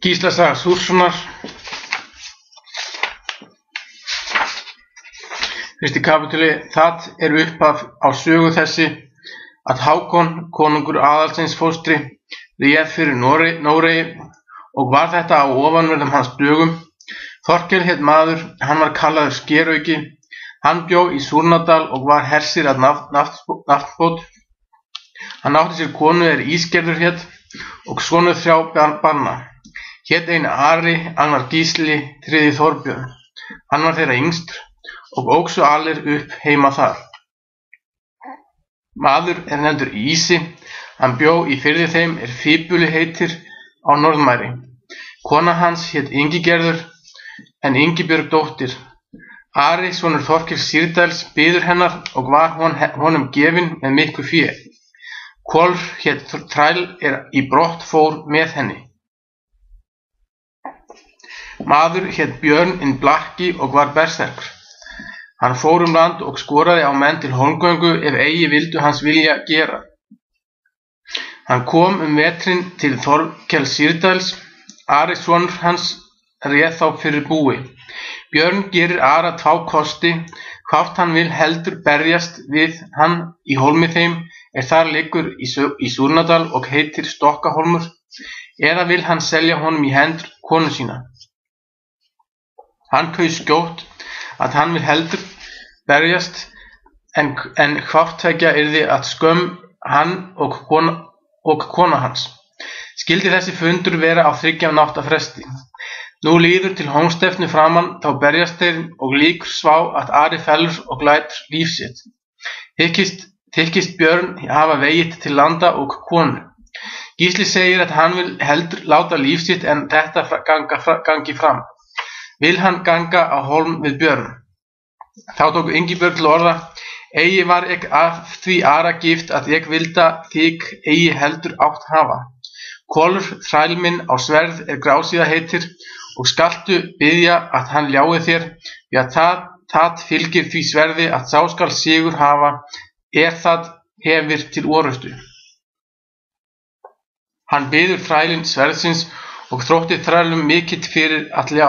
Gísla saga Súrssonar, fyrsti kapítuli. Það upphaf á sögu þessi að Hákon, konungur Aðalsteins fóstri, réð fyrir Noregi og var þetta á ofanverðum hans dögum. Þorkel hét maður, hann var kallaður Skerauki. Hann bjó í Súrnadal og var hersir að Naftbót. Hann átti sér konu Ísgerður hét og sonur 3 barna. Hét einn Ari, annar Gísli, þriðji Þorbjörn. Hann var þeirra yngstur og óxu allir upp heima þar. Maður nefndur Ísi, hann bjó í firði þeim Fíbuli heitir á Norðmæri. Kona hans hét Ingigerður en Ingibjörg dóttir. Ari, sonur Þorkels Sýrdals, biður hennar og var honum gefinn með miklu fé. Kolr hét þræl í brott fór með henni. Maður hét Björn hinn Blakki og var berserkur. Hann fór land og skoraði á menn til hólmgöngu ef eigi vildu hans vilja gera. Hann kom vetrinn til Þorkels Sýrdals. Ari sonur hans réð þá fyrir búi. Björn gerir Ara 2 kosti, hvort hann vil heldur berjast við hann í hólmi þeim þar liggur í Súrnadal og heitir Stokkahólmur, eða vil hann selja honum í hendur konu sína. Hann kaus skjótt að hann vil heldur berjast en hvort tveggja yrði að skömm hann og kona hans. Skyldi þessi fundur vera á 3 nátta fresti. Nú líður til hómstefnu framan, þá berjast þeir og líkur svá að Ari fellur og lætur líf sitt. Þykist Björn hafa vegið til landa og konu. Gísli segir að hann vil heldur láta líf sitt en þetta gangi fram. Vil hann ganga á hólm við Björn. Þá tók Ingibjörg til orða: Eigi var ek af því Ara gift að ég vilda þig eigi heldur átt hafa. Kolur þræl minn á sverð grásíða heitir og skaltu biðja að hann ljái þér, því að það fylgir því sverði að sá skal sigur hafa það hefir til orrustu. Hann biður þrælinn sverðsins og þrótti þrælum mikill fyrir að ljá.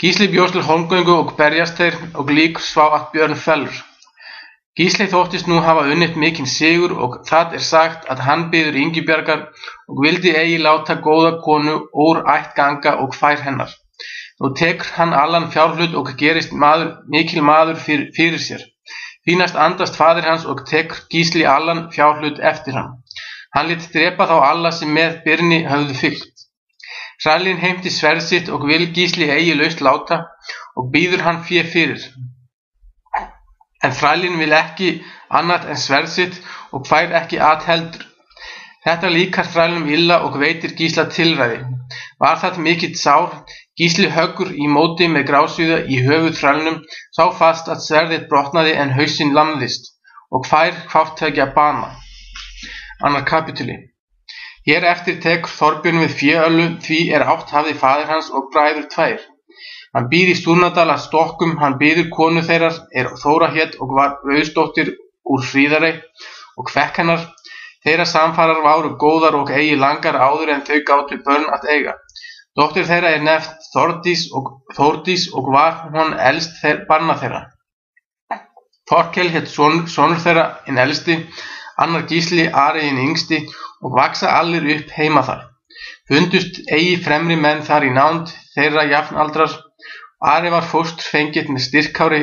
Gísli bjóst til hólmgöngu og berjast þeir og líkur svá að Björn fellur. Gísli þóttist nú hafa unnið mikinn sigur og það sagt að hann biður Ingibjargar og vildi eigi láta góða konu úr ætt ganga og fær hennar. Nú tekur hann allan fjárhlut og gerist mikil maður fyrir sér. Því næst andast faðir hans og tekur Gísli allan fjárhlut eftir hann. Hann lét drepa þá alla sem með Birni höfðu fylgt. Þrælinn heimti sverð sitt og vil Gísli eigi laust láta og býður hann fé fyrir. En þrælinn vil ekki annað en sverð sitt og fær ekki heldur. Þetta líkar þrælnum illa og veitir Gísla tilræði. Var það mikill sár, Gísli höggur í móti með grásvíða í höfuð þrælnum, sá fast að sverðið brotnaði en hausinn lamðist og fær hvort tveggja bana. Annar kapítuli. Hér eftir tekur Þorbjörn við féöllu, því átt hafði faðir hans og bræður 2. Hann býr í Súrnadal að Stokkum, hann býður konu þeirrar Þóra hét og var Rauðsdóttir úr Fríðarey og kvekk hennar. Þeirra samfarar váru góðar og eigi langar áður en þau gátu börn að eiga. Dóttir þeirra nefnt Þórdís og var hún elst barna þeirra. Þorkel hét sonur þeirra hinn elsti, annar Gísli, Ari hinn yngsti og vaksa allir upp heima þar. Fundust eigi fremri menn þar í nánd þeirra jafnaldrar. Ari var fóstr fengill með Styrkári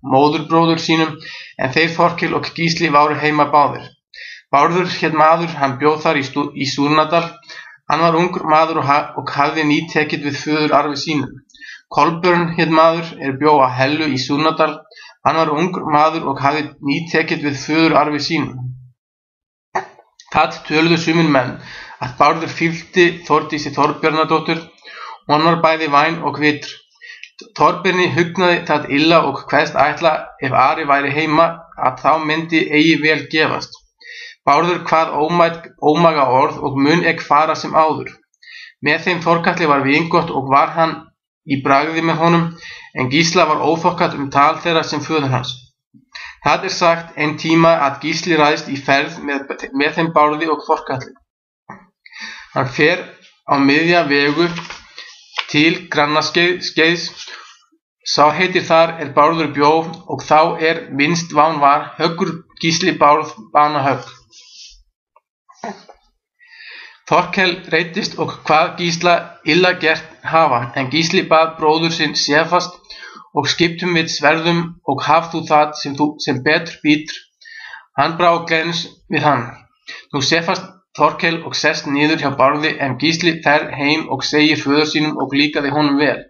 móðurbróður sínum, en þeir Þorkel og Gísli váru heima báðir. Bárður hét maður, hann bjó þar í Súrnadal. Hann var ungur maður og hafði nýtekið við föðurarfi sínum. Kolbjörn hét maður, bjó á Hellu í Súrnadal. Hann var ungur maður og hafði nýtekið við föðurarfi sínum. Það töluðu sumir menn að Bárður fylgdi Þórdísi Þorbjarnardóttur. Hún var bæði væn og vitr. Þorbirni hugnaði það illa og kveðst ætla ef Ari væri heima að þá myndi eigi vel gefast. Bárður kvað ómaga orð og mun ekki fara sem áður. Með þeim Þorkalli var vingott og var hann í bragði með honum, en Gísla var óþokkat tal þeirra sem föður hans. Það sagt einn tíma að Gísli ræðist í ferð með þeim Bárði og Þorkalli. Hann fer á miðja vegu til Grannaskeiðs. Sá heitir þar Bárður bjó, og þá minnst ván var, höggur Gísli Bárð banahögg. Þorkel reiddist og kvað Gísla illa gert hafa, en Gísli bað bróður sinn Sefast og skiptum við sverðum og haf þú það sem betur býtur. Hann brá glens við hann. Nú Sefast Þorkel og sest niður hjá Bárði, en Gísli fer heim og segir föður sínum og líkaði honum vel.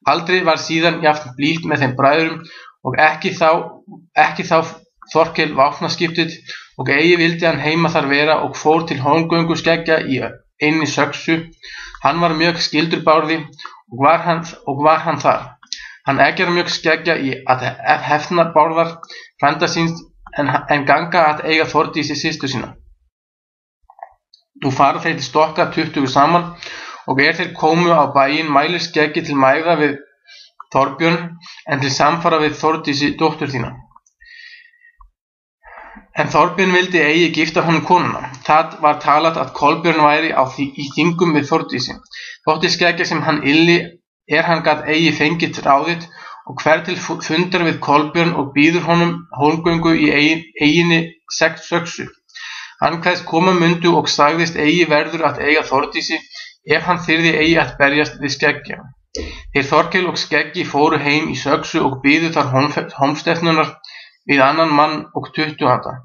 Aldrei var síðan jafn blítt með þeim bræðrum, og ekki þá Þorkel vápnaskiptið, og eigi vildi hann heima þar vera og fór til Hólmgöngu skeggja í einni söxu. Hann var mjög skildur Bárði, og var hann þar. Hann eggjar mjög skeggja í að hefna Bárðar frænda síns, en ganga að eiga Þórdísi systur sína. Nú fara þeir til Stokka 20 saman, og þeir komu á bæinn mælir skeggi til mægða við Þorbjörn, en til samfara við Þórdísi dóttur þína. En Þorbjörn vildi eigi gifta honum konuna. Það var talað að Kolbjörn væri í þingum við Þórdísi. Þótti skeggja sem hann ylli hann gat eigi fengið ráðið, og hver til fundar við Kolbjörn og býður honum Hólmgöngu í eiginni söxu. Hann kveðst koma mundu og sagðist eigi verður að eiga Þórdísi, ef hann þyrði eigi að berjast við skeggja. Þeir Þorkel og skeggi fóru heim í söxu og býðu þar hómstefnunar við annan mann og 20 handa.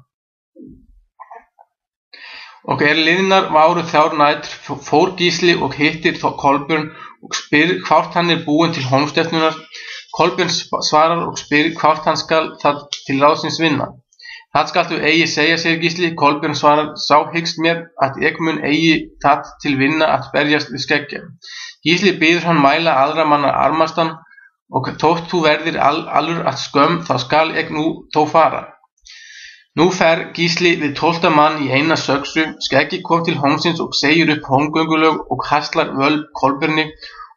Og liðnar váru þrjár nætur fór Gísli og hittir Kolbjörn og spyr hvort hann búinn til hómstefnunar. Kolbjörn svarar og spyr hvort hann skal það til ráðsins vinna. Það skaltu eigi segja, segir Gísli. Kolbjörn svarar, sá hyggst mér að ég mun eigi það til vinna að berjast við skeggja. Gísli býður hann mæla aðra manna armastan, og þótt þú verðir allur að skömm, þá skal ég nú þó fara. Nú fer Gísli við 12 mann í eina söxu. Skeggi kom til hómsins og segir upp hómgöngulög og haslar völv Kolbjörni,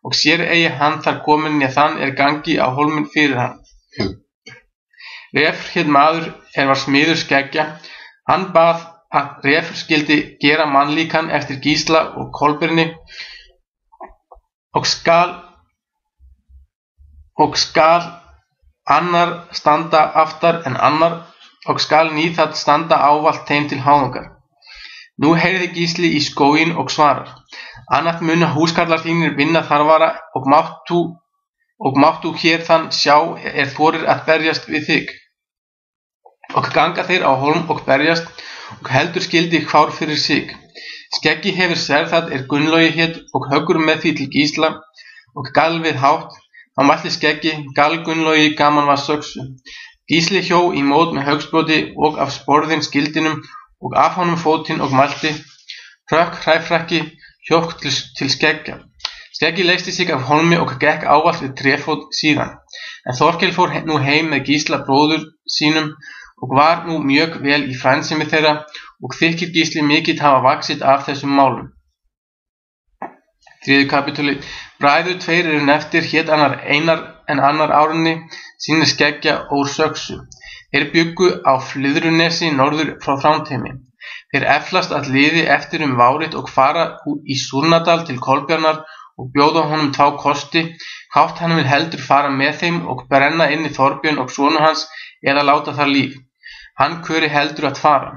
og sér eigi hann þar komin né þann gangi á hólminn fyrir hann. Refr hét maður var smiður skeggja. Hann bað að Refr skyldi gera mannlíkan eftir Gísla og Kolbjörni, og skal annar standa aftar en annar, og skal það standa ávallt þeim til háðungar. Nú heyrði Gísli í skóginn og svarar, annað munu húskarlar þínir vinna þarfara, og máttu hér þann sjá þorir að berjast við þig. Og ganga þeir á hólm og berjast, og heldur skyldi hvár fyrir sig. Skeggi hefur sverð það Gunnlaugi hét, og höggur með því til Gísla, og gal við hátt. Þá mælti Skeggi, gal Gunnlaugi gaman var söxu. Gísli hjó í mót með höggsbroti og af sporðin skildinum, og af honum fótinn og mælti, hrökk hræfrakki, hjókk til Skeggja. Skeggi leysti sig af hólmi og gekk ávallt við tréfót síðan. En Þorkel fór nú heim með Gísla bróður sínum, og var nú mjög vel í frændsemi þeirra, og þykir Gísli mikið hafa vaxið af þessum málum. 3. kapítuli. Bræður tveir nefndir, hét annar Einar en annar Árni, sínir Skeggja úr söxu. Þeir bjuggu á Flyðrunesi norður frá Þrándheimi. Þeir eflast að liði eftir várið og fara í Súrnadal til Kolbjarnar og bjóða honum 2 kosti, hvort hann vil heldur fara með þeim og brenna inni Þorbjörn og sonu hans, eða láta þar líf. Hann kjöri heldur að fara.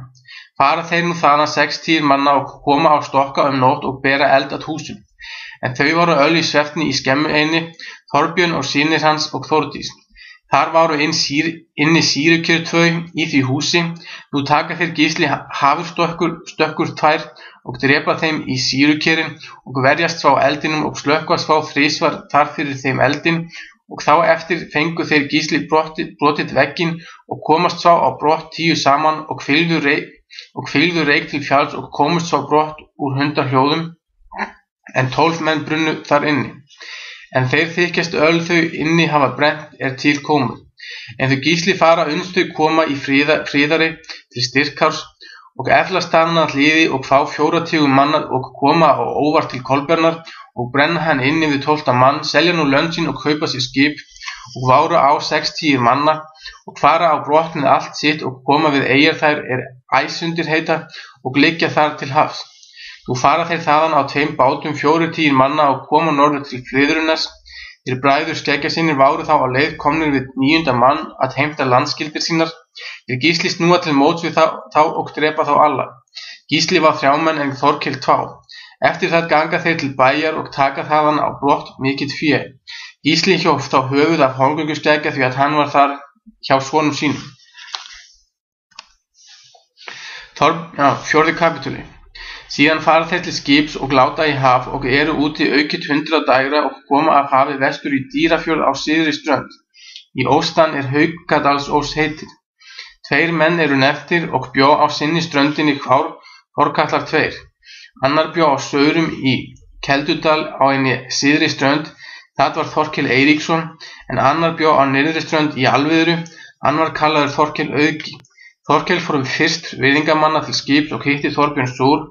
Fara þeir nú þaðan 60 manna og koma á Stokka nótt og bera eld að húsum. En þau voru öll í svefni í skemmu einni, Þorbjörn og synir hans og Þórdís. Þar voru inni sýrukjör 2 í því húsi. Nú taka þeir Gísli hafurstökkur 2 og drepa þeim í sýrukjörin og verjast frá eldinum og slökkvast frá 3 þar fyrir þeim eldin, og þá eftir fengu þeir Gísli brotið vegginn og komast svo á brott 10 saman og fylgdu reik til fjalls og komust svo brott úr hundarhljóðum, en 12 menn brunnu þar inni. En þeir þykjast öll þau inni hafa brennt til komið. En þau Gísli fara uns þau koma í friðari til Styrkárs og eflast þarna að hliði og fá 40 manna og koma á óvart til Kolbjarnar og brenna hann inni við 12 mann, selja nú lönd sín og kaupa sér skip og váru á 60 manna og fara á brott með allt sitt og koma við eyjar þær Æsundir heita og liggja þar til hafs. Nú fara þeir þaðan á 2 bátum 40 manna og koma norður til Friðrunness. Þeir bræður skeggjasynnir váru þá á leið komnir við 9. mann að heimta landskyldir sínar. Þeir Gísli snúa til móts við þá og drepa þá alla. Gísli var 3 menn en Þorkel 2. Eftir það ganga þeir til bæjar og taka þaðan á brott mikið fé. Gísli hjóf þá höfuð af Holgönguskeggja því að hann var þar hjá sonum sínum. 4. kapítuli. Síðan fara þeir til skips og láta í haf og eru úti aukið 100 dagra og koma af hafi vestur í Dýrafjörð á syðri strönd. Í austan Haukadalsós heitir. 2 menn eru nefndir og bjó á sinni ströndinni Þorkallar 2. Annar bjó á Saurum í Keldudal á einni syðri strönd, það var Þorkel Eiríksson, en annar bjó á nyrðri strönd í Alviðru, annar kallaður Þorkel Auki. Þorkel fór fyrst virðingamanna til skips og hitti Þorbjörn Súr,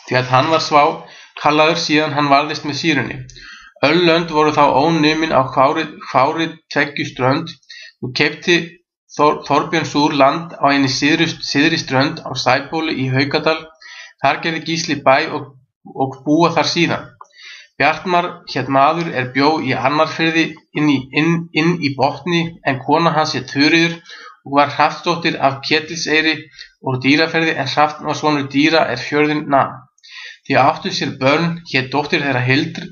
því að hann var svá kallaður síðan hann varðist með sýrunni. Öll lönd voru þá ónumin á hvári 2 strönd. Nú keypti Þorbjörn Súr land á einni syðri strönd á Sæbóli í Haukadal. Þar gerði Gísli bæ og búa þar síðan. Bjartmar hét maður bjó í Arnarfirði inn í Botni, en kona hans hét Þuríður og var Hrafnsdóttir af Ketilseyri úr Dýrafirði, en Hrafn var sonur Dýra fjörðinn nam. Því áttu sér börn, hét dóttir þeirra Hildr,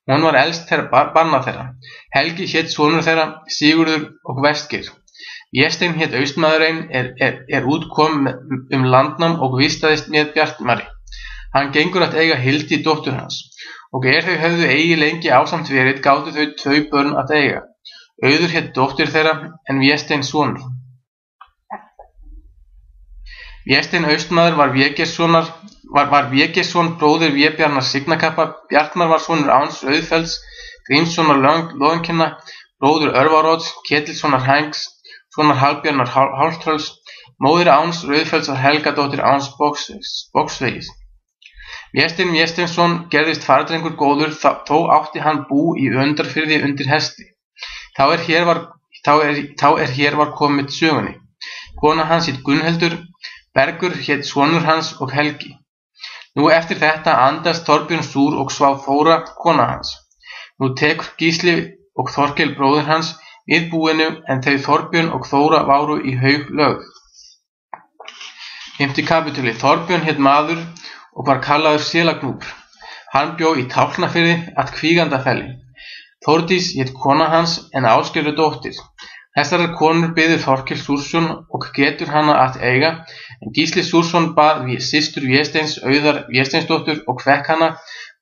hún var elst þeirra barna þeirra. Helgi hét sonur þeirra Sigurður og Vestgeir. Vésteinn hét austmaðurinn útkom landnám og vistaðist með Bjartmari. Hann gengur að eiga Hildi dóttur hans, og þau höfðu eigi lengi ásamt verið, gátu þau 2 börn að eiga. Auður hét dóttir þeirra, en Vésteinn sonur. Vésteinn austmaður var Végeirsson bróðir Vébjarnar Signakappa. Bjartmar var sonur Áns Rauðfelds, Grímssonar Loðinkinna, bróður Örvaróts, Ketilssonar Hængs, sonar Hallbjarnar Hálftrölls. Móðir Áns Rauðfelds var Helgadóttir Áns Bogsvegis. Vésteinn Vésteinsson gerðist fardrengur góður, þó átti hann bú í Öndarfirði undir hesti. Þá hér var komið sögunni. Kona hans hét Gunnhildur, Bergur hét sonur hans og Helgi. Nú eftir þetta andast Þorbjörn Súr og svá Þóra kona hans. Nú tekur Gísli og Þorkel bróðir hans við búinu, en þau Þorbjörn og Þóra váru í haug lögð. 5. kapítuli. Þorbjörn hét maður og var kallaður Selagnúpr. Hann bjó í Tálknafirði að Kvígandafelli. Þórdís hét kona hans, en Ásgerður dóttir. Þessar konur biður Þorkel Súrsson og getur hana að eiga, en Gísli Súrsson bað systur Vésteins, Auðar Vésteinsdóttur, og fekk hana.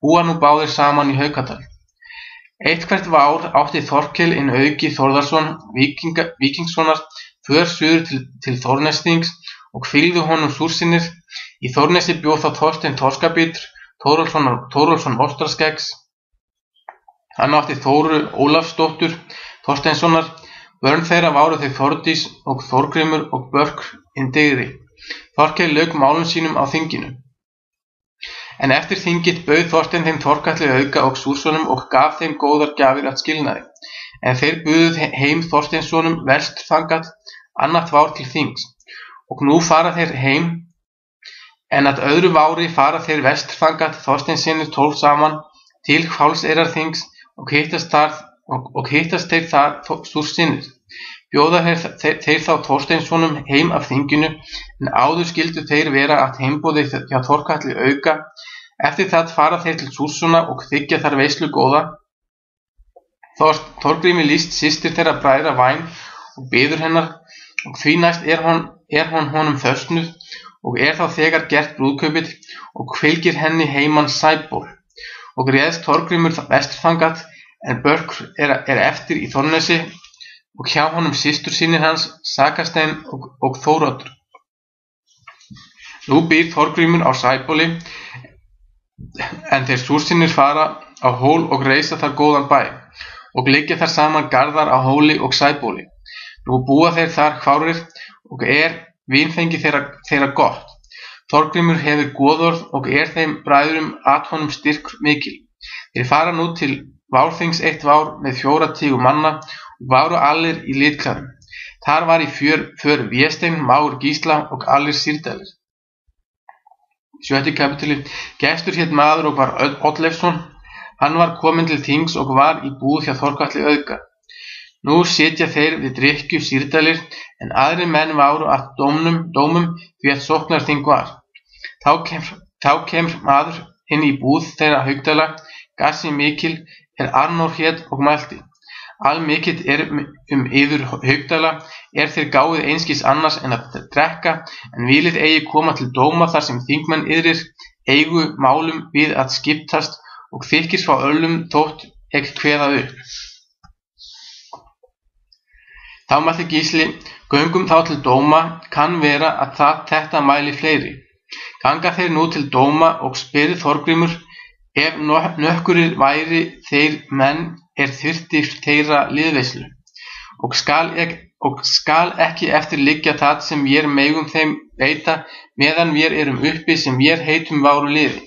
Búa nú báðir saman í Haukadal. Eitthvert vár átti Þorkel Auki Þórðarson Víkingssonar för suður til Þórnesþings og fylgdu honum Súrsinnir. Í Þórnesi bjó þá Þorsteinn Þorskabítur, Þórólfsson Ostraskeggs. Hann átti Þóru Ólafsdóttur Þorsteinssonar. Börn þeirra váru þau Þórdís og Þórgrímur og Börk digri. Þorkel lauk málum sínum á þinginu. En eftir þingið bauð Þorsteinn þeim Þorkalli Auka og Súrssonum og gaf þeim góðar gjafir að skilnaði. En þeir buðu heim Þorsteinssonum Vestfangall annað vár til þings. Og nú fara þeir heim, en að öðru vári fara þeir Vestfangall Þorsteinssynir 12 saman til Hálseyrarþings og hittast þeir þar Súrssinnir. Bjóða þeir þá Þorsteinssonum heim af þinginu, en áður skyldu þeir vera að heimboði hjá Þorkalli Auka. Eftir það fara þeir til Súrssona og þiggja þar veislu góða. Þorgrími líst systir þeirra bræðra væn og biður hennar, og því næst hún honum föstnuð og þá þegar gert brúðkaupið og fylgir henni heiman Sæból. Og réðst Þorgrímur Vestfangall, en Börk eftir í Þórnesi og hjá honum systur sínir hans, Sakastein og Þóroddur. Nú býr Þorgrímur á Sæbóli, en þeir Súrsinnir fara á Hól og reisa þar góðan bæ, og liggja þar saman garðar á Hóli og Sæbóli. Nú búa þeir þar hvárir, og vínfengi þeirra gott. Þorgrímur hefur goðorð og þeim bræðrum að honum styrk mikil. Þeir fara nú til Várþings 1 vár með 40 manna og váru allir í litklæðum. Þar var í för Vésteinn, mágur Gísla og allir Sýrdælir. 7. kapítuli. Gestur hét maður og var Oddleifsson. Hann var kominn til þings og var í búð hjá Þorkatli auðga. Nú sitja þeir við drykkju sírdælir, en aðrir menn váru að dómum því að sóknarþing var. Þá kemur maður inn í búð þeirra Haukdæla, gassi mikil Arnór hét og mælti. Allmikill yður Haukdæla þeir gáið einskis annars en að drekka, en vilið eigi koma til dóma þar sem þingmenn yðrir eigu málum við að skiptast og þykist frá öllum þótt ekki kveða upp. Þá mælti Gísli, göngum þá til dóma, kann vera að þetta mæli fleiri. Ganga þeir nú til dóma og spyrð Þorgrímur, ef nokkurir væri þeir menn þyrfti þeirra liðveislu, og skal ekki eftir liggja það sem vér megum þeim veita, meðan vér erum uppi sem vér heitum váru liði.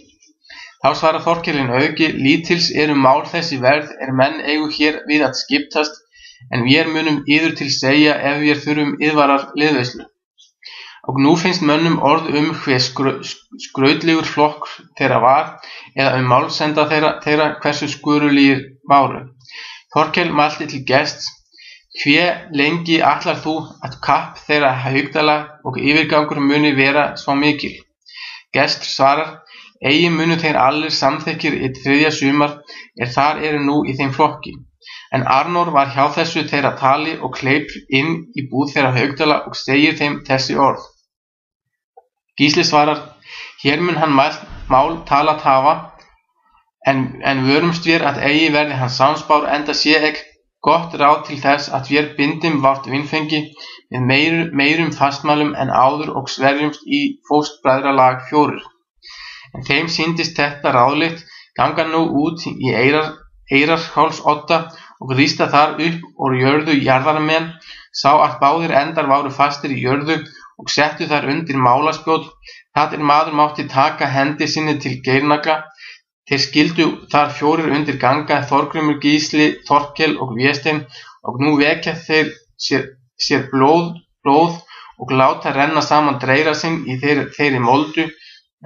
Þá svarar Þorkelin auki, lítils mál þessi verð menn eigu hér við að skiptast, en vér munum yður til segja ef vér þurfum yðvarar liðveislu. Og nú finnst mönnum orð hve skrautlegur flokkur þeirra var, eða málsenda þeirra hversu skurulígir váru. Þorkel mælti til gests, hve lengi ætlar þú að kapp þeirra Haukdæla og yfirgangur muni vera svo mikil? Gestur svarar, eigi munu þeir allir samþykkir í 3. sumar þar nú í þeim flokki. En Arnór var hjá þessu þeirra tali og kleip inn í búð þeirra Haukdæla og segir þeim þessi orð. Gísli svarar, hér mun hann mál talað hafa, en vörumst vér að eigi verði hann samspár, enda sé ekki gott ráð til þess að vér bindum vart vinfengi með meirum fastmælum en áður og sverjumst í fóstbræðralag 4. En þeim sýndist þetta ráðlegt, ganga nú út í Eyrarhálsodda og rísta þar upp og jörðu jarðarmenn, sá að báðir endar váru fastir í jörðu og settu þar undir málaspjót, það maður mátti taka hendi sinni til geirnagla. Þeir skildu þar 4 undir ganga, Þorgrímur, Gísli, Þorkel og Vésteinn, og nú vekja þeir sér blóð og láta renna saman dreira sinn í þeirri moldu,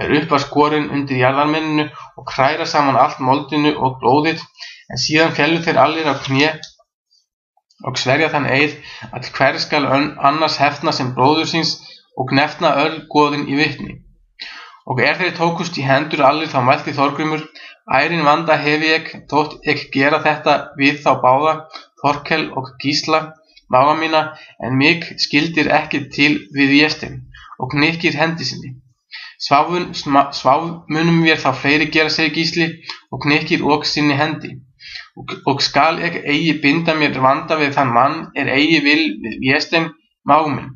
upp að skorin undir jarðarmenninu og kræra saman allt moldinu og blóðið, en síðan fellu þeir allir á kné og sverja þann eið að hver skal annars hefna sem bróður síns og nefna öll goðin í vitni. Og þeir tókust í hendur allir, þá mælti Þorgrímur, ærin vanda hef ég, þótt ekki gera þetta við þá báða, Þorkel og Gísla, mága mína, en mig skildir ekki til við Vésteinn, og hnykkir hendi sinni. Sváf munum vér þá fleiri gera, segir Gísli, og hnykkir og sinni hendi. Og skal ekki eigi binda mér vanda við þann mann eigi vil við Vésteinn, mág minn.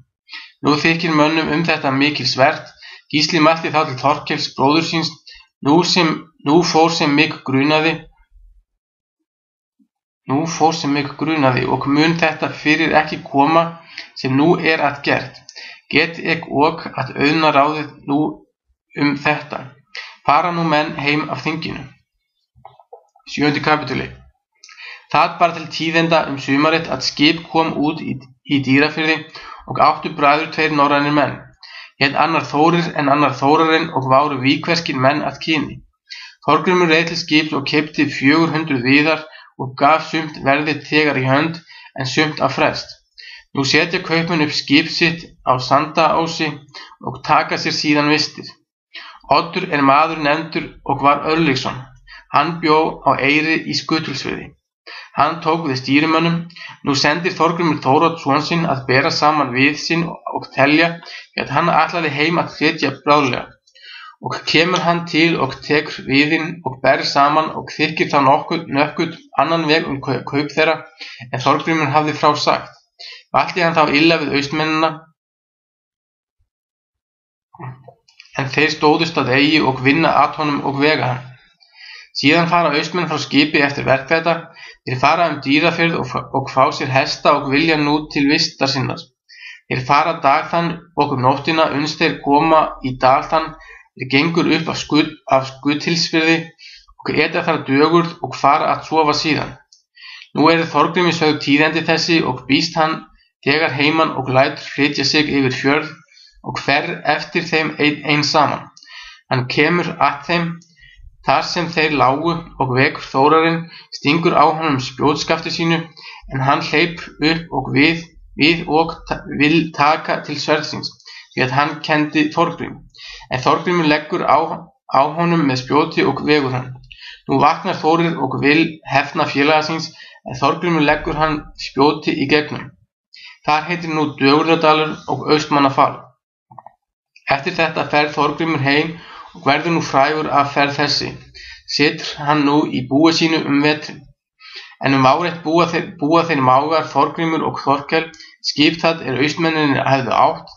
Nú þykir mönnum þetta mikil svert. Gísli mælti þá til Þorkels bróður síns, nú fór sem mig grunaði og mun þetta fyrir ekki koma sem nú að gert. Get ek og að auðna ráðið nú þetta. Fara nú menn heim af þinginu. 7. kapítuli. Það bar til tíðinda sumarið að skip kom út í Dýrafirði og áttu bræður 2 norrænir menn. Hét annar Þórir en annar Þórarinn og váru víkverskir menn að kyni. Þorgrímur reið til skips og keypti 400 viðar og gaf sumt verðið þegar í hönd en sumt af frest. Nú setja kaupmenn upp skip sitt á Sandaási og taka sér síðan vistir. Oddur maður nefndur og var Örlygsson. Hann bjó á Eyri í Skutulsfirði. Hann tók við stýrimönnum. Nú sendir Þorgrímur Þórodds son sinn að bera saman við sinn og telja, að hann ætlaði heim að flytja bráðlega. Og kemur hann til og tekur viðinn og ber saman og þykir þá nokkuð annan veg kaup þeirra en Þorgrímur hafði frá sagt. Valdi hann þá illa við austmennina, en þeir stóðust að eigi og vinna að honum og vega hann. Síðan fara austmenn frá skipi eftir verk þetta, þeir fara Dýrafjörð og fá sér hesta og vilja nú til vistar sinnar. Þeir fara dag þann og nóttina uns þeir koma í dal þann, þeir gengur upp af Skutulsfirði og eta þar dögurð og fara að sofa síðan. Nú Þorgrími sögð tíðindi þessi og býst hann þegar heiman og lætur flytja sig yfir fjörð og fer eftir þeim ein saman. Hann kemur að þeim þar sem þeir lágu og vekur Þórarinn, stingur á honum spjótskafti sínu, en hann hleyp upp og við og vill taka til sverðsins, því að hann kenndi Þorgrím. En Þorgrímur leggur á honum með spjóti og vegur hann. Nú vaknar Þórir og vill hefna félaga síns, en Þorgrímur leggur hann spjóti í gegnum. Þar heitir nú Dögurðardalur og Austmannafall. Eftir þetta fer Þorgrímur heim og verður nú frægur af ferð þessi. Situr hann nú í búi sínu vetrin. En áreitt búa þeir mágar Þorgrímur og Þorkel, skip það Austmennirnir hefðu átt.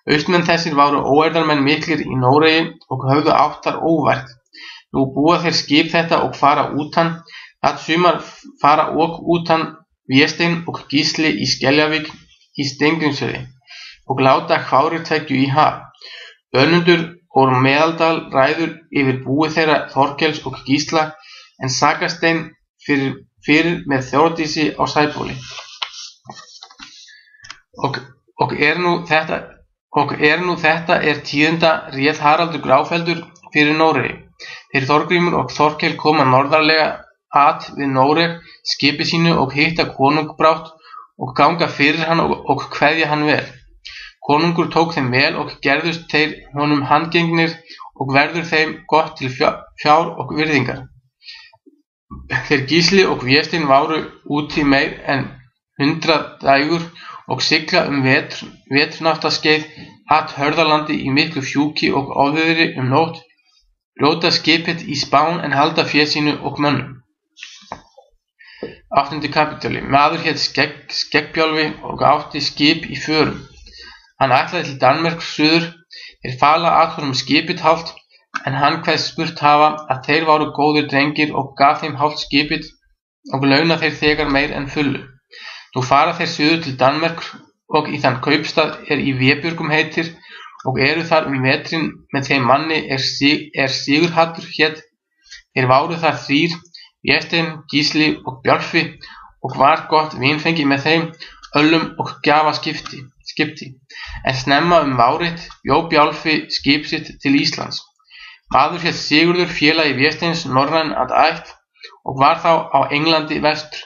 Austmenn þessir voru óeirðarmenn miklir í Noregi og höfðu átt þar óvært. Nú búa þeir skip þetta og fara útan, að sumar fara og útan Vésteinn og Gísli í Skeljavík í Steingrímsfirði og láta Hvári tveggju í haf. Önundur og Meðaldal ræður yfir búi þeirra Þorkels og Gísla, en Sakastein fyrir með Þórdísi á Sæbóli. Og er nú þetta tíðinda réð Haraldur Gráfeldur fyrir Noregi. Þeir Þorgrímur og Þorkel koma norðarlega að við Noreg skipi sínu og hitta konung brátt og ganga fyrir hann og kveðja hann vel. Konungur tók þeim vel og gerðust þeir honum handgengnir og verður þeim gott til fjár og virðingar. Þeir Gísli og Vésteinn váru úti meir en 100 dægur og sigla vetrunáttaskeið að Hörðalandi í miklu fjúki og ofviðri nótt, brjóta skipið í spán en halda fé sínu og mönnum. 8. kapítuli. Maður hét Skeggbjálfi og átti skip í förum. Hann ætlaði til Danmerkur suður. Þeir fala að honum skipið hálft, en hann kveðst spurt hafa að þeir voru góðir drengir og gaf þeim hálft skipið og launa þeir þegar meir en fullu. Nú fara þeir suður til Danmerkur og í þann kaupstað í Vébjörgum heitir og eru þar vetrin með þeim manni Sigurhallur hét. Þeir voru þar 3, Vésteinn, Gísli og Bjálfi, og var gott vinfengi með þeim öllum og gjafaskipti. En snemma várit bjó Bjálfi skip sitt til Íslands. Maður hét Sigurður, félagi Vésteins norræn að ætt og var þá á Englandi vestur.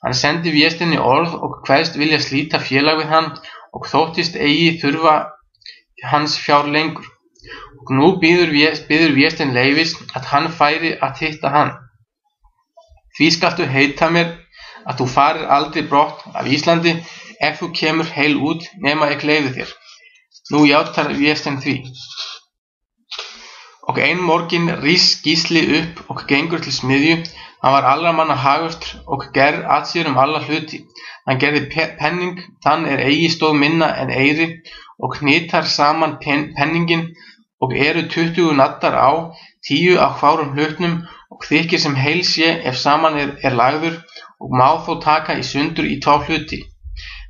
Hann sendi Vésteini orð og kveðst vilja slíta félag við hann og þóttist eigi þurfa hans fjár lengur. Og nú biður Vésteinn leyfis að hann færi að hitta hann. Því skaltu heita mér að þú farir aldrei brott af Íslandi ef þú kemur heil út nema ég leyfi þér. Nú játar Vésteinn því. Og ein morgin rís Gísli upp og gengur til smiðju. Hann var allra manna hagustur og gerð að sér alla hluti. Hann gerði penning, þann eigi stóð minna en eyri, og knitar saman penningin og eru 20 naddar á, 10 á hvárum hlutnum og þykir sem heil sé ef saman lagður og má þó taka í sundur í 2 hluti.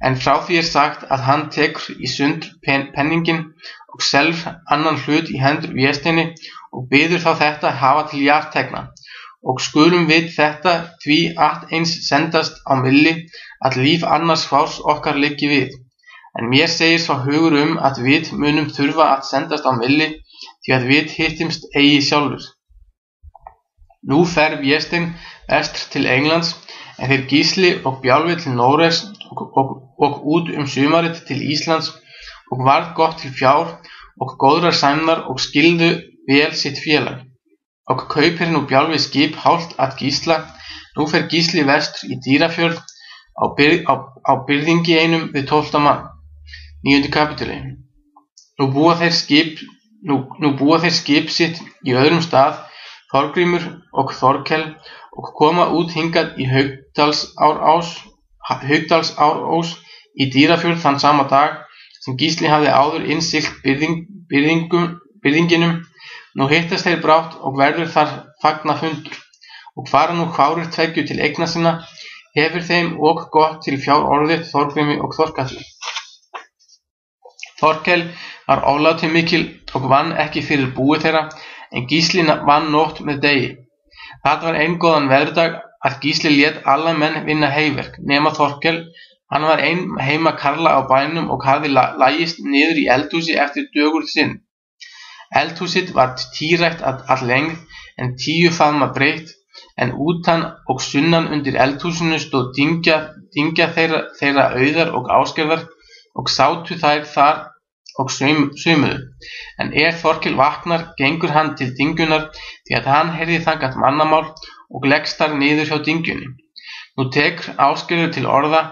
En frá því sagt að hann tekur í sundur penningin og selur annan hlut í hendur Vésteini og biður þá þetta hafa til jarðtekna. Og skulum við þetta því að eins sendast á milli að líf annars hvárs okkar liggi við. En mér segir svo hugur að við munum þurfa að sendast á milli því að við hittimst eigi sjálfur. Nú fer Vésteinn vestur til Englands, en þeir Gísli og Bjálfi til Noregs og út sumarið til Íslands og varð gott til fjár og góðrar sæmnar og skildu vel sitt félag. Og kaupir nú Bjálfi skip hálft að Gísla. Nú fer Gísli vestur í Dýrafjörð á byrðingi einum við 12 mann. 9. kapítuli. Nú búa þeir skip sitt í öðrum stað, Þorgrímur og Þorkel, og koma út hingað í Haukdalsárós í Dýrafjörð þann sama dag sem Gísli hafði áður innsiglt byrðinginum. Nú hittast þeir brátt og verður þar fagnafundur, og fara nú Hvárir tveggju til eigna sinna, hefur þeim og gott til fjár orðið Þorgrími og Þorkalli. Þorkel var ofláti mikil og vann ekki fyrir búi þeirra, en Gísli vann nótt með degi. Það var ein góðan veðurdag að Gísli lét alla menn vinna heyverk, nema Þorkel. Hann var ein heima karla á bænum og hafði lagist niður í eldhúsi eftir dögurð sinn. Eldhúsið var tírætt að lengd en 10 faðma breitt, en utan og sunnan undir eldhúsinu stóð dyngja þeirra Auðar og Ásgerðar og sátu þær þar og saumuðu. En Þorkel vaknar, gengur hann til dyngjunnar því að hann heyrði þangað mannamál og leggst þar niður hjá dyngjunni. Nú tekur Ásgerður til orða: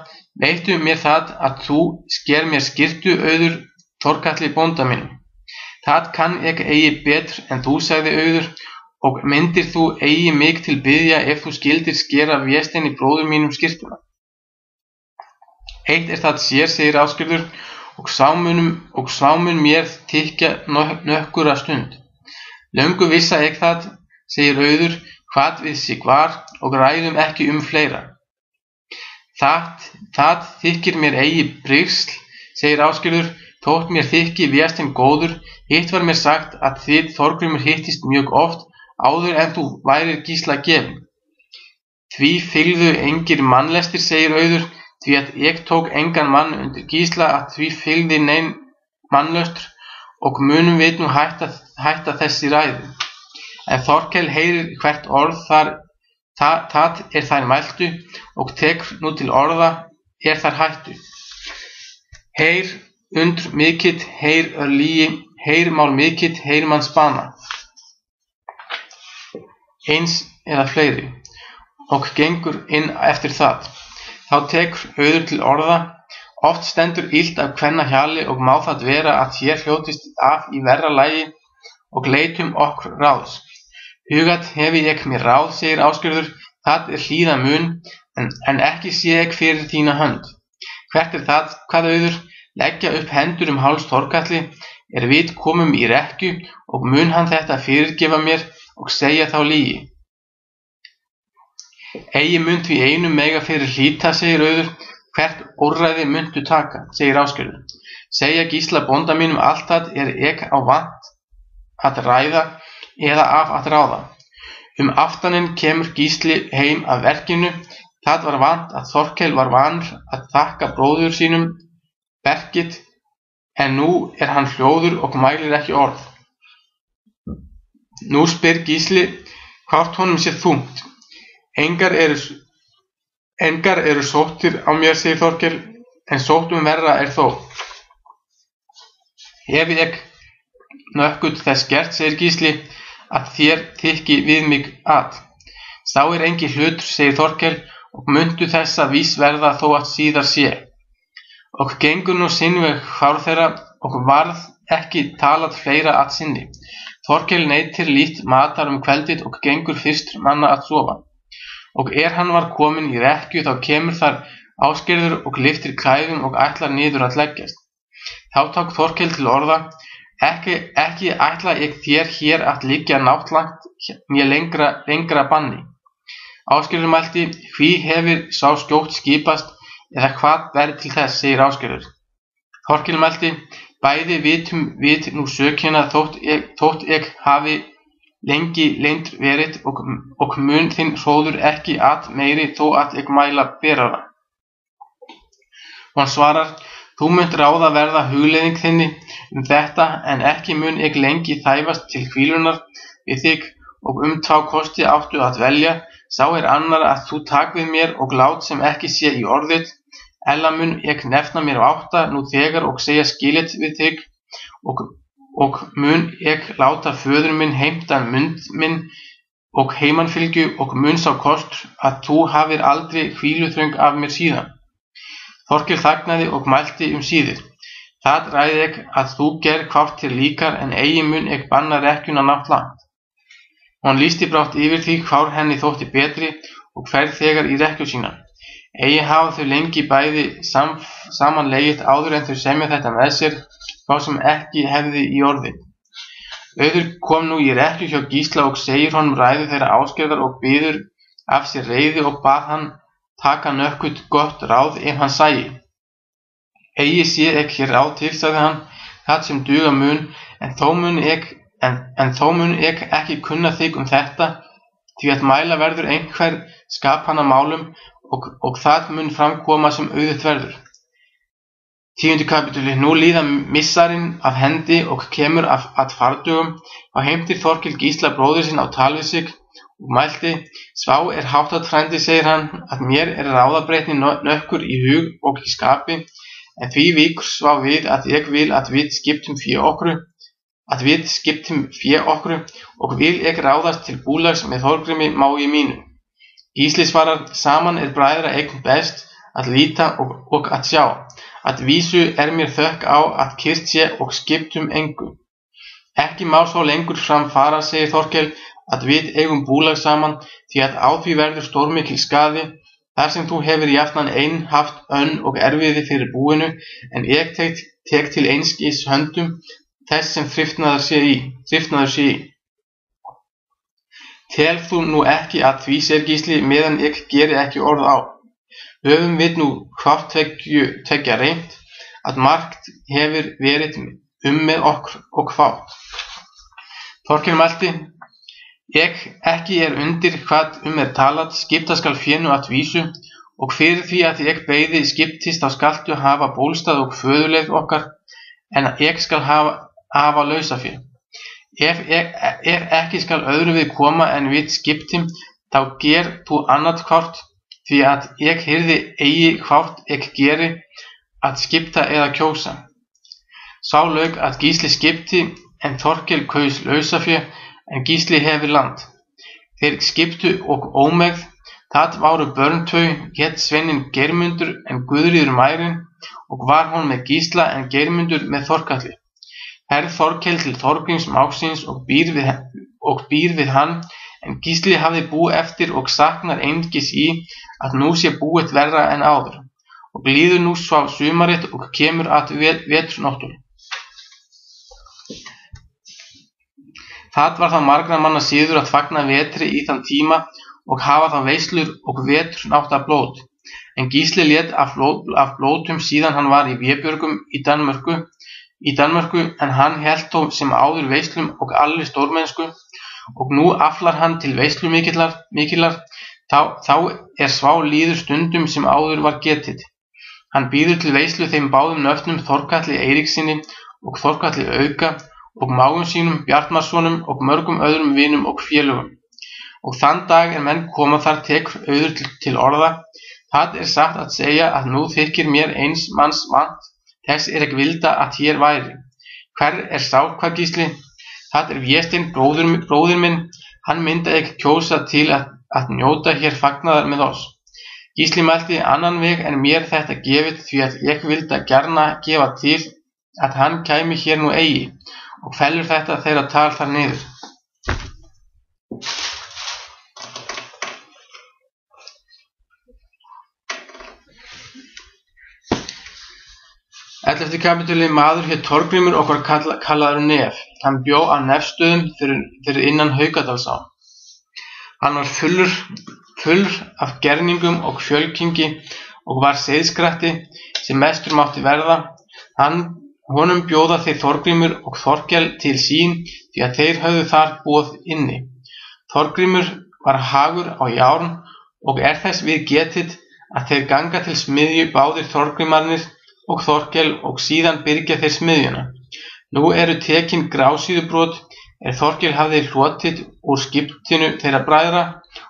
Veittu mér það að þú sker mér skyrtu, Auður, Þorkalli bónda mínum. Það kann ég eigi betur en þú, sagði Auður, og myndir þú eigi mig til biðja ef þú skyldir skera Vésteini bróður mínum skyrtuna. Eitt það sér, segir Ásgerður, og sá mun mér þykja nökkura stund. Löngu vissa ég það, segir Auður, hvað við sig var, og ræðum ekki fleira. Það þykir mér eigi brigsl, segir Ásgerður, þótt mér þykki Vésteinn góður. Hitt var mér sagt að þið Þorgrímur hittist mjög oft áður en þú værir Gísla gefin. Því fylgðu engir mannlestir, segir Auður, því að ég tók engan mann undir Gísla að því fylgði nein mannlöstur, og munum við nú hætta þessi ræðu. En Þorkel heyrir hvert orð það þær mæltu, og tekur nú til orða þær hættu. Heyr undr mikill, heyr örlígi, heyr mál mikill, heyr manns bana. Eins eða fleiri, og gengur inn eftir það. Þá tekur Auður til orða: Oft stendur illt af kvennahjali og má það vera að hér hljótist af í verra lagi og leitum okkur ráðs. Hugað hefi ég mér ráð, segir Ásgerður, það hlýða mun, en ekki sé ég fyrir þína hönd. Hvert það, hvað Auður? Leggja upp hendur háls Þorkalli, við komum í rekkju, og mun hann þetta fyrirgefa mér og segja þá lygi. Eigi mun því einu mega fyrir hlíta, segir Auður, hvert úrræði muntu taka, segir Ásgerður. Segja Gísla bónda mínum allt það ég á vant að ræða eða af að ráða. Aftanin kemur Gísli heim af verkinu, það var vant að Þorkel var vanur að þakka bróður sínum verkið, en nú hann hljóður og mælir ekki orð. Nú spyr Gísli hvort honum sé þungt. Engar eru sóttir á mér, segir Þorkel, en sóttum verra þó. Hefi ég nokkuð þess gert, segir Gísli, að þér þykki við mig að. Sá engin hlutur, segir Þorkel, og muntu þessa vís verða þó að síðar sé. Og gengur nú sinn veg fár þeirra, og varð ekki talað fleira að sinni. Þorkel neytir lít matar kveldið og gengur fyrst manna að sofa. Og hann var kominn í rekkju, þá kemur þar Ásgerður og lyftir klæðum og ætlar niður að leggjast. Þá tók Þorkel til orða: Ekki ætla ég þér hér að liggja náttlangt né lengra banni. Ásgerður mælti: Hví hefir sá skjótt skipast, eða hvað verður til þess, segir Ásgerður. Þorkel mælti: Bæði vitum við nú sökina, þótt ég hafi lengi leynd verið, og mun þinn hróður ekki að meiri þó að ég mæla berara. Hann svarar: Þú munt ráða verða hugleiðing þinni þetta, en ekki mun ég lengi þæfast til hvílunar við þig, og þá kosti áttu að velja. Sá annar að þú tak við mér og lát sem ekki sé í orðið, ella mun ég nefna mér átta nú þegar og segja skilit við þig, og mun ég láta föður minn heimta mund minn og heimanfylgju, og mun sá kostur að þú hafir aldrei hvíluþröng af mér síðan. Þorkel þagnaði og mælti síðir: Það ræði ég að þú ger hvort þér líkar, en eigi mun ég banna rekkjuna náttlangt. Hann lýsti brátt yfir því hvár henni þótti betri og ferð þegar í rekkju sína. Eigi hafa þau lengi bæði samanlegið áður en þau semja þetta með sér, þá sem ekki hefði í orði. Auður kom nú í rekkju hjá Gísla og segir honum ræðu þeirra Ásgerðar og biður af sér reiði og bað hann taka nokkuð gott ráð ef hann sæi. Eigi sé ég hér ráð til, sagði hann, það sem duga mun, en þó mun ég ekki kunna þig þetta, því að mæla verður einhver skapana málum, og það mun framkoma sem auðugt verður. 10. kapítuli. Nú líða missarinn af hendi og kemur að fardögum, þá heimtir Þorkell Gísla bróður sinn á tal við sig og mælti: Svá háttað frændi, segir hann, að mér ráðabreytni nökkur í hug og í skapi, en því víkur Svá við að ég vil að við skiptum fé okkur, og vil ég ráðast til búlags með Þorgrími mái mínu. Gísli svarar: Saman bræðra eign best að líta og að sjá. Að vísu mér þökk á að kyrrt sé og skiptum engu. Ekki má svo lengur fram fara, segir Þorkell, að við eigum búlag saman, því að á því verður stórmikil skaði, þar sem þú hefur jafnan ein haft önn og erfiði fyrir búinu, en ég tek til einskis höndum þess sem þrifnaður sé í. Tel þú nú ekki að því, segir Gísli, meðan ég geri ekki orð á. Höfum við nú hvort tveggja reynt, að margt hefur verið með okkur og fátt. Þorkell mælti: Ekki undir hvað talað, skipta skal fénu að vísu, og fyrir því að ég beiði skiptist þá skaltu hafa bólstað og föðurleið okkar, en ég skal hafa lausafé. Ef ekki skal öðru við koma en við skiptim, þá ger þú annað hvort, því að ég hirði eigi hvort ég geri, að skipta eða kjósa. Sá lauk að Gísli skipti, en Þorkell kaus lausafé, en Gísli hefur land. Þeir skiptu og ómegð, það váru börn tvö, hét sveininn Geirmundur en Guðríður mærin, og var hún með Gísla en Geirmundur með Þorkalli. Herð Þorkell til Þorgríms mágsins og býr við hann, en Gísli hafði bú eftir og saknar einskis í að nú sé búið verra en áður, og líður nú svo sumarið og kemur að veturnóttum. Það var þá margra manna siður að fagna vetri í þann tíma og hafa þá veislur og veturnáttablót, en Gísli lét af blótum síðan hann var í Vébjörgum í Danmörku, en hann hélt þó sem áður veislum og allir stórmennsku, og nú aflar hann til veislu mikillar, þá Svá líður stundum sem áður var getið. Hann býður til veislu þeim báðum nöfnum Þorkalli Eiríkssyni og Þorkalli auka, og mágum sínum Bjartmarssonum og mörgum öðrum vinum og félögum. Og þann dag menn koma þar tekur auður til orða: Það satt að segja að nú þykir mér eins manns vant, þess ég vilda að hér væri. Hver sá, hvað Gísli? Það Vésteinn bróðir minn, hann mynda ég kjósa til að njóta hér fagnaðar með oss. Gísli mælti: Annan veg en mér þetta gefið, því að ég vilda gjarna gefa til að hann kæmi hér nú eigi, og fellur þetta þeirra tal þar niður. Ellefti kapítuli. Maður hét Þorgrímur og var kallaður Nef. Hann bjó á Nefsstöðum fyrir innan Haukadalsá. Hann var fullur af gerningum og fjölkingi og var seiðskratti sem mestur mátti verða. Honum bjóða þeir Þorgrímur og Þorkell til sín, því að þeir höfðu þar boð inni. Þorgrímur var hagur á járn, og þess við getið að þeir ganga til smiðju báðir Þorgrímarnir og Þorkell, og síðan byrgja þeir smiðjuna. Nú tekin grásíðubrot, Þorkell hafði hlotið úr skiptinu þeirra bræðra,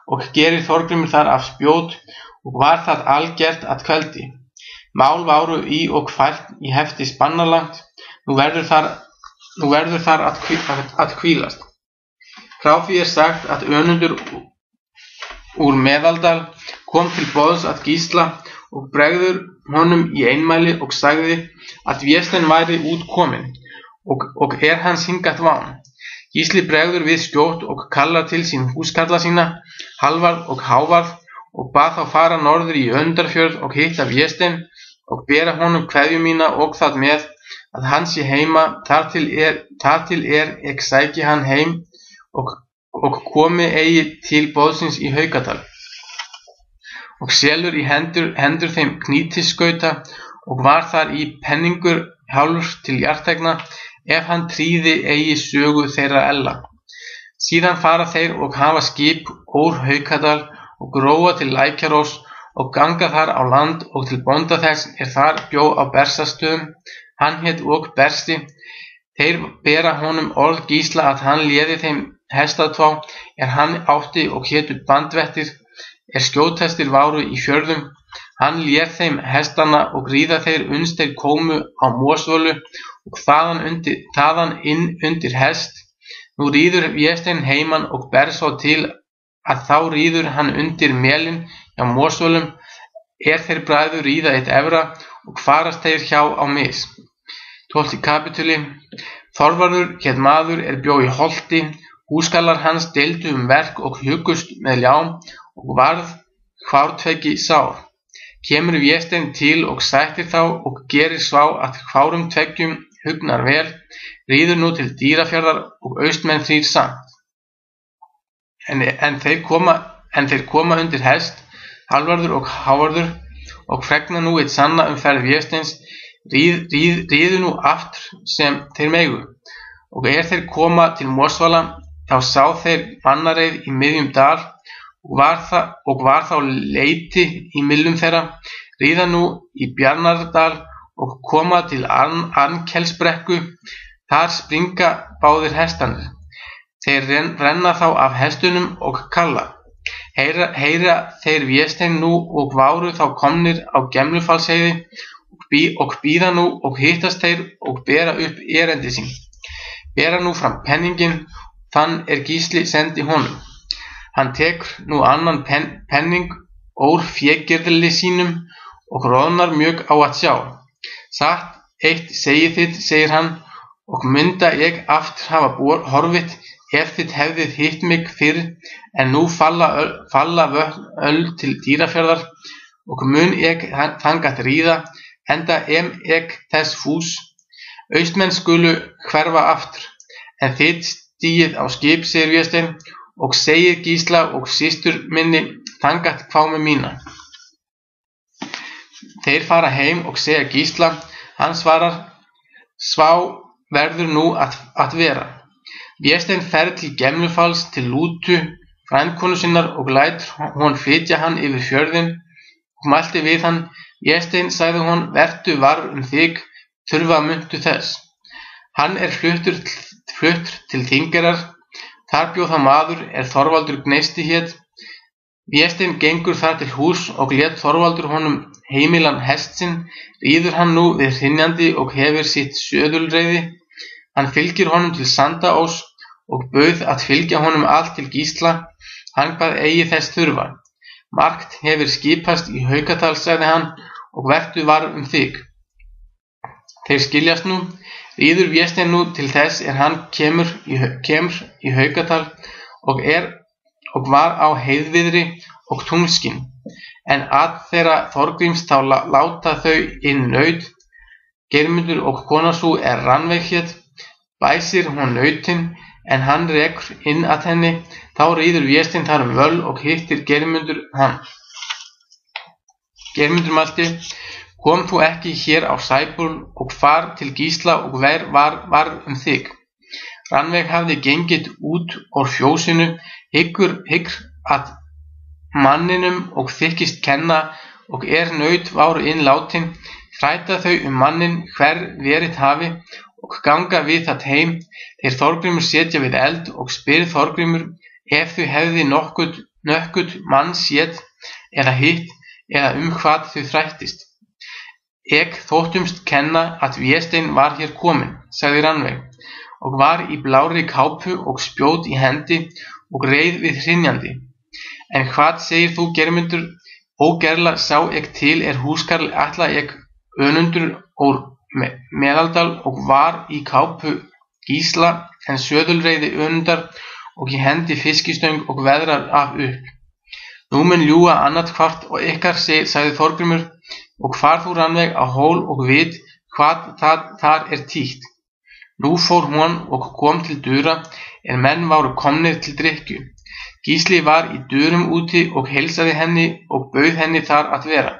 og gerir Þorgrímur þar af spjót, og var það algert að kveldi. Mál váru í og fært í hefti spannalangt, nú verður þar að hvílast. Frá því sagt að Önundur úr Meðaldal kom til boðs að Gísla og bregður honum í einmæli og sagði að Vésteinn væri út kominn, og hans hingað ván. Gísli bregður við skjótt og kallar til sín húskarla sína, Hallvarð og Hávarð, og bað þá fara norður í Önundarfjörð og hitta Vésteinn, og bera honum kveðju mína og það með að hann sé heima, þar til ég sæki hann heim og komi eigi til boðsins í Haukadal. Og selur í hendur þeim knítisskauta, og var þar í penningur hálfur til jarðtegna, ef hann tríði eigi sögu þeirra ella. Síðan fara þeir og hafa skip úr Haukadal og gróa til Lækjarós og ganga þar á land og til bónda þess þar bjó á Bersastöðum, hann hét og Bersi. Þeir bera honum orð Gísla að hann léði þeim hestatvá hann átti og hétu bandvettir skjóthestir váru í fjörðum. Hann léð þeim hestana og ríða þeir uns þeir komu á Mosvölu og þaðan inn undir hest. Nú ríður Vésteinn heiman og ber svo til að þá ríður hann undir melinn hjá Mosvölum þeir bræður ríða eitt efra og farast þeir hjá á mis. 12. kapítuli. Þorvarður hét maður bjó í Holti, húskarlar hans deildu verk og hugust með ljám og varð hvártveiki sár. Kemur Vésteinn til og sættir þá og gerir svá að hvárum tveggjum hugnar vel, ríður nú til Dýrafjarðar og austmenn þrír samt. En þeir koma undir hest, Hallvarður og Hávarður, og fregna nú eitt sanna ferð Vésteins, ríðu nú aftur sem þeir megu. Og þeir koma til Mosvala, þá sá þeir mannareið í miðjum dal, og var þá leiti í millum þeirra, ríða nú í Bjarnardal og koma til Arnkelsbrekku, þar springa báðir hestanir. Þeir renna þá af hestunum og kalla. Heyra þeir Vésteinn nú og váru þá komnir á Gemlufallsheiði og bíða nú og hittast þeir og bera upp erendi sín. Bera nú fram penningin, þann Gísli sendi honum. Hann tekur nú annan penning úr fégirðli sínum og roðnar mjög á að sjá. Satt eitt segið þitt, segir hann, og mynda ég aftur hafa horfið þið hefðið hitt mig fyrr, en nú falla vötn til Dýrafjarðar og mun ég þangað ríða, enda ég þess fús. Austmenn skulu hverfa aftur, en þið stíið á skip, segir Vésteinn, og segið Gísla og systur minni þangað kvámu mína. Þeir fara heim og segja Gísla, hann svarar, svá verður nú að vera. Vésteinn fer til Gemlufalls til Lútu, frændkonu sinnar, og lætur hún flytja hann yfir fjörðinn og mælti við hann, Vésteinn, sagði hún, vertu varð þig, þurfa muntu þess. Hann flutt til Þingeyrar, þar bjó það maður Þorvaldur Gneisti hét. Vésteinn gengur þar til hús og lét Þorvaldur honum heimilan hest sinn, ríður hann nú við hrynjandi og hefur sitt söðulreiði. Hann fylgir honum til Sandaós og bauð að fylgja honum allt til Gísla, hann hvað eigi þess þurfa. Margt hefur skipast í Haukadal, sagði hann, og vertu varð þig. Þeir skiljast nú, ríður Vésteinn nú til þess hann kemur í Haukadal og var á heiðviðri og tunglskin, en að þeirra Þorgríms þá láta þau inn naut, Geirmundur og kona sú Rannveig hét, bæsir hún nautinn, en hann rekur inn að henni, þá ríður Vésteinn þar völ og hittir Geirmundur hann. Geirmundur mælti, kom þú ekki hér á Sæból og far til Gísla og varð þig. Rannveig hafði gengið út úr fjósinu, hyggur að manninum og þykist kenna og naut váru inn látin, þræta þau manninn hver verið hafi og ganga við það heim. Þeir Þorgrímur setja við eld og spyr Þorgrímur ef þau hefði nokkuð mann séð eða hitt eða hvað þau þrættist. Ek þóttumst kenna að Vésteinn var hér kominn, sagði Rannveig, og var í blárri kápu og spjót í hendi og reið við hrynjandi. En hvað segir þú, Geirmundur? Ógerla sá ek til húskarl ætla ek önundur úr Meðaldal og var í kápu Gísla, en söðulreiði önundar og í hendi fiskistöng og veðrar af upp. Nú mun ljúga annað hvart og ykkar, sagði Þorgrímur, og far þú Rannveig á hól og vit hvað þar títt. Nú fór hún og kom til dura, menn váru komnir til drykkju. Gísli var í durum úti og heilsaði henni og bauð henni þar að vera.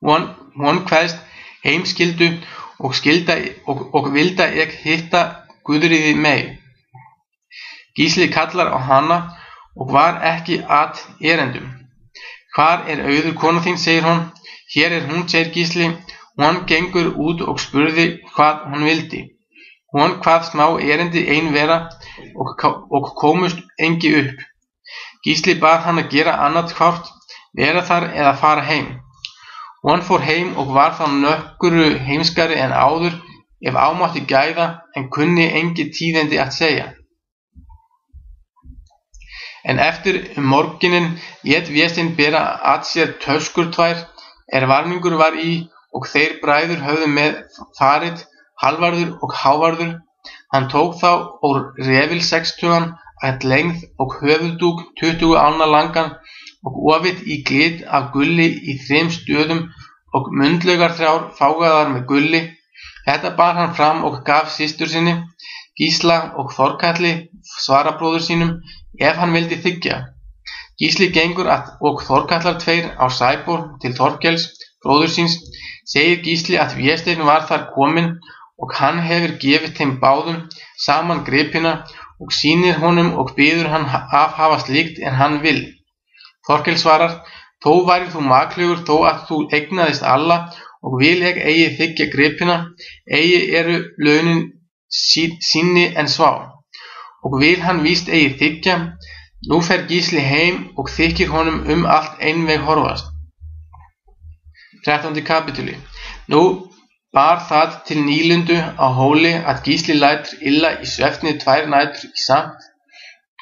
Hún kveðst heimskildu og vilda ek hitta Guðríði mey. Gísli kallar á hana og var ekki að erendum. Hvar Auður kona þín, segir hún. Hér hún, segir Gísli. Hún gengur út og spurði hvað hún vildi. Hún kvað smá erindi ein vera og komust engi upp. Gísli bað hann að gera annað hvort, vera þar eða fara heim. Hún fór heim og var þá nokkru heimskari en áður, ef ámátti gæða, en kunni engi tíðindi að segja. En eftir morguninn lét Vésteinn bera að sér töskur tvær, varningur var í, og þeir bræður höfðu með farið, Hallvarður og Hávarður. Hann tók þá úr refilsextugan að lengð og höfuðdúk 20 ána langan og ofið í glit af gulli í 3 stöðum og mundlaugar 3 fágaðar með gulli. Þetta bar hann fram og gaf systur sinni, Gísla og Þorkalli, svarabróður sínum, ef hann vildi þiggja. Gísli gengur og Þorkallar 2 á Sæból til Þorkels, bróður síns. Segir Gísli að Vésteinn var þar kominn og hann hefur gefið þeim báðum saman gripina og sýnir honum og biður hann afhafa slíkt en hann vil. Þorkel svarar, þó værir þú maklegur þó að þú eignaðist alla og vil ég eigi þiggja gripina, eigi launin sinni en svá, og vil hann víst eigi þiggja. Nú fer Gísli heim og þykir honum allt einveg horfast. 13. kapítuli. Nú bar það til nýlundu á hóli að Gísli lætur illa í svefni 2 nætur í samt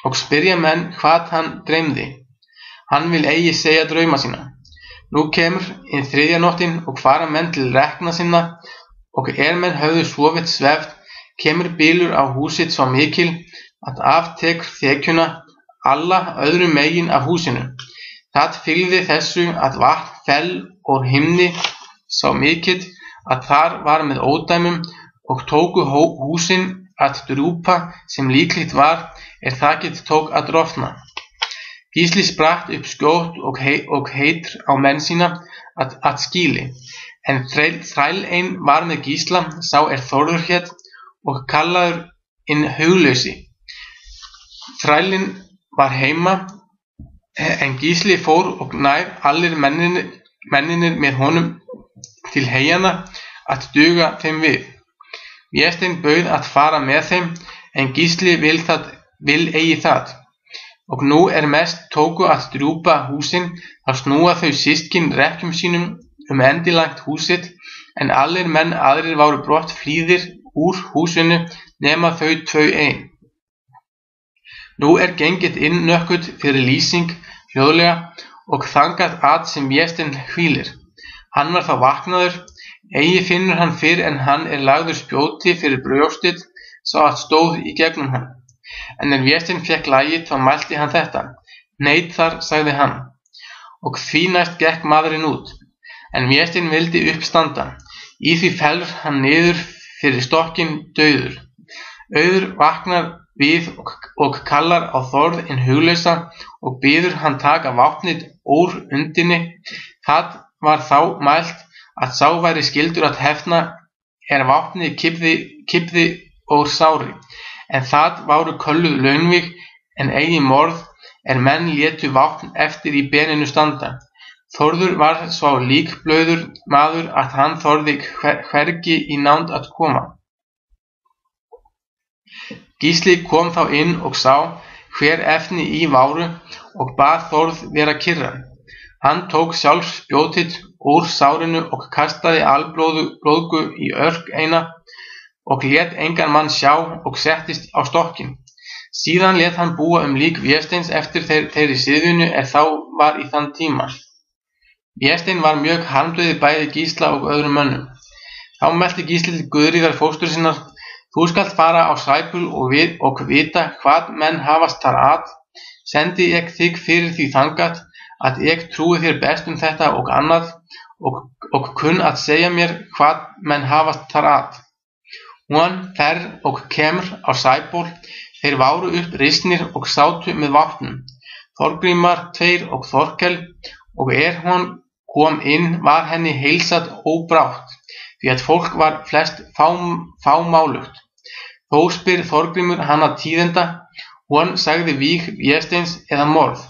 og spyrja menn hvað hann dreymdi. Hann vil eigi segja drauma sína. Nú kemur inn 3. nóttin og fara menn til rekna sinna og menn höfðu sofið sveft, kemur bylur á húsið svo mikil að aftekur þekjuna alla öðrum megin af húsinu. Það fylgði þessu að vatn fell úr himni svo mikill að þar var með ódæmum og tóku húsin að drúpa sem líklegt var þakið tók að rofna. Gísli spratt upp skjótt og heitur á menn sína að skíli, en þræll ein var með Gísla, sá Þórður hét og kallaður inn Huglausi. Þrællinn var heima, en Gísli fór og nær allir menninir með honum til heyjana að duga þeim við. Vésteinn bauð að fara með þeim, en Gísli vil eigi það. Og nú mest tóku að drjúpa húsin, þá snúa þau systkin rekkjum sínum endilangt húsið, en allir menn aðrir voru brott flýðir úr húsinu nema þau 2 ein. Nú gengið inn nökkut fyrir lýsing hljóðlega og þangað að sem Vésteinn hvílir. Hann var þá vaknaður, eigi finnur hann fyrr en hann lagður spjóti fyrir brjóstið svo að stóð í gegnum hann. En Vésteinn fekk lagið, þá mælti hann þetta. Neit þar, sagði hann, og því næst gekk maðurinn út. En Vésteinn vildi uppstanda, í því fellur hann niður fyrir stokkinn dauður. Auður vaknar við og kallar á Þórð hinn Huglausa og biður hann taka vopnið úr undinni. Það var þá mælt að sá væri skyldur að hefna vopnið kipði úr sári, en það voru kölluð launvíg en eigi morð menn létu vopn eftir í beninu standa. Þórður var svo líkblauður maður að hann þorði hvergi í nánd að koma. Gísli kom þá inn og sá hver efni í váru og bað Þórð vera kyrran. Hann tók sjálf spjótið úr sárinu og kastaði alblóðgu í örk eina og lét engan mann sjá og settist á stokkinn. Síðan lét hann búa lík Vésteins eftir þeirri siðunu þá var í þann tíma. Vésteinn var mjög harmdauði bæði Gísla og öðrum mönnum. Þá mælti Gísli til Guðríðar fóstur sinnar, þú skalt fara á Sæból og vita hvað menn hafast þar að. Sendi ég þig fyrir því þangað að ég trúi þér best þetta og annað og kunn að segja mér hvað menn hafast þar að. Hún fer og kemur á Sæból, þeir váru upp risnir og sátu með vopnum, Þorgrímar 2 og Þorkel, og hún kom inn var henni heilsað óbrátt, því að fólk var flest fámálugt. Þó spyr Þorgrímur hana tíðinda, hún sagði víg Vésteins eða morð.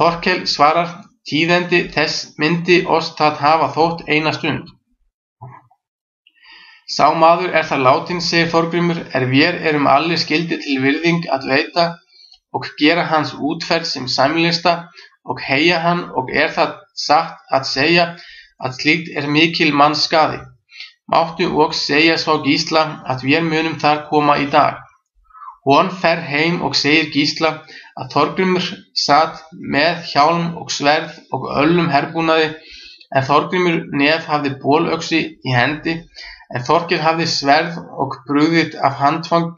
Þorkel svarar, tíðindi þess myndi oss það hafa þótt eina stund. Sá maður er það látinn, segir Þorgrímur, vér erum allir skyldir til virðing að veita og gera hans útferð sem sæmilista og heyja hann, og það satt að segja að slíkt mikil manns skaði. Máttu og segja svo Gísla að vér munum þar koma í dag. Hon fer heim og segir Gísla að Þorgrímur satt með hjálm og sverð og öllum herbúnaði, en Þorgrímur nef hafði bolöxi í hendi, en Þorkel hafði sverð og brugðið af handfang.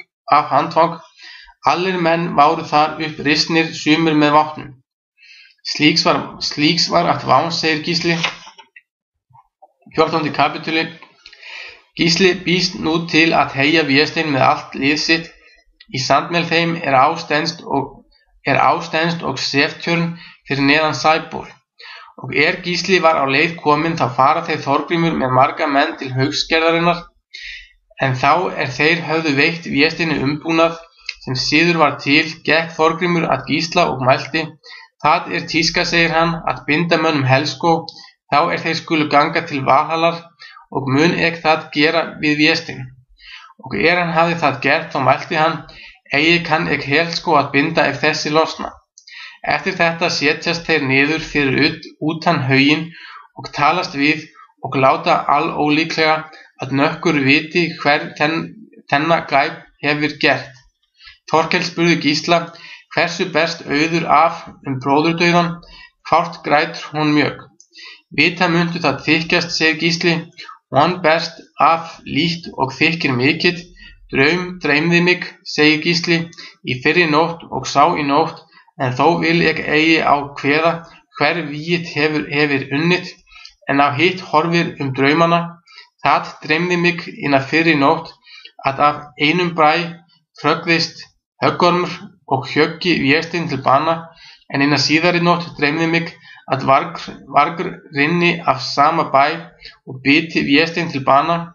Allir menn váru þar upp risnir, sumir með vopnum. Slíks var að ván, segir Gísli. 14. kapítuli. Gísli býst nú til að heyja Véstein með allt lið sitt. Í Sandmel þeim ástenst og seftjörn fyrir neðan Sæból. Og Gísli var á leið kominn, þá fara þeir Þorgrímur með marga menn til Haugsgerðarinnar, en þá þeir höfðu veitt Vésteini umbúnað sem síður var til, gekk Þorgrímur að Gísla og mælti: Það tíska, segir hann, að binda mönnum helskó, þá þeir skulu ganga til Valhallar, og mun það gera við Véstein. Og hann hafði það gert, þá mælti hann: Eigi kann helskó að binda ef þessi losna. Eftir þetta setjast þeir niður fyrir utan hauginn og talast við og láta allólíklega að nokkur viti hver þennan glæp hefur gert. Þorkel spurði Gísla: Hversu berst auður af bróðurdauðann, hvort grætur hún mjög? Vita muntu það þykjast, segir Gísli, hún berst af lítt og þykir mikill. Dreymði mig, segir Gísli, í fyrri nótt og sá í nótt, en þó vil eigi ákveða hver vígið hefur unnið, en á hitt horfir draumana. Það dreymdi mig inna fyrri nótt að af einum bræ hröggvist höggormur og hjöggi Véstein til bana, en inna síðari nótt dreymdi mig að vargur rynni af sama bæ og biti Véstein til bana,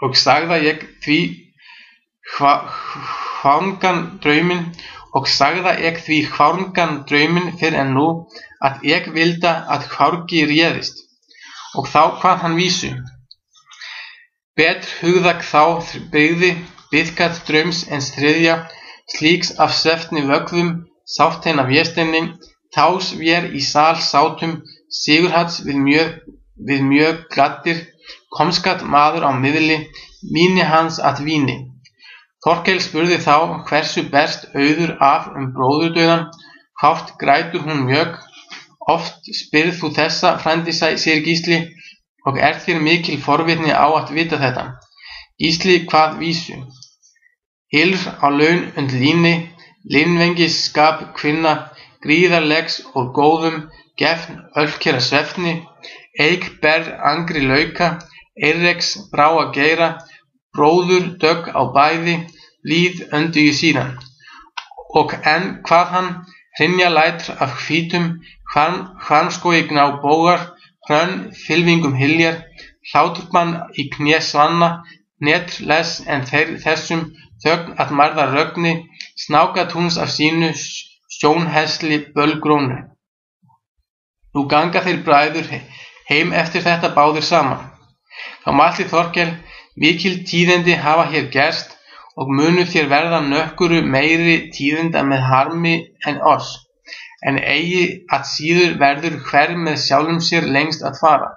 og sagða ég því hvarngan drauminn fyrr en nú að ég vilda að hvárgi réðist. Og þá kvað hann vísu: Betr hugðak þá brygði byðgat draums en þriðja, slíks af svefni vöggðum sátt hennar Vésteini, tás vér í sal sátum Sigurhats við mjög gladdir, komskat maður á miðli, víni hans að víni. Þorkel spurði þá: Hversu berst auður af bróðurdauðann, hvort grætur hún mjög? Oft spyrð þú þessa, frændi, segir Gísli, og þér mikil forvitni á að vita þetta. Gísli kvað vísu: Hylr á laun líni, linvengisskap kvinna, gríðarlegs og góðum gefn ölkera svefni, eik ber angri lauka, eirreks bráa geira, bróður dögg á bæði, líð öndugi síðan. Og hvað hann hrynja lætur af hvítum, hvarmskói gná bógar, hrönn fylvingum hyljar, hláturmann í kné svanna, netr les en þessum þögn að marða rögni, snákatúns af sínu sjónhesli bölgrónu. Nú ganga þeir bræður heim eftir þetta báðir saman. Þá mælti Þorkel: Mikil tíðindi hafa hér gerst, og munu þér verða nökkuru meiri tíðinda með harmi en oss, en eigi að síður verður hver með sjálfum sér lengst að fara.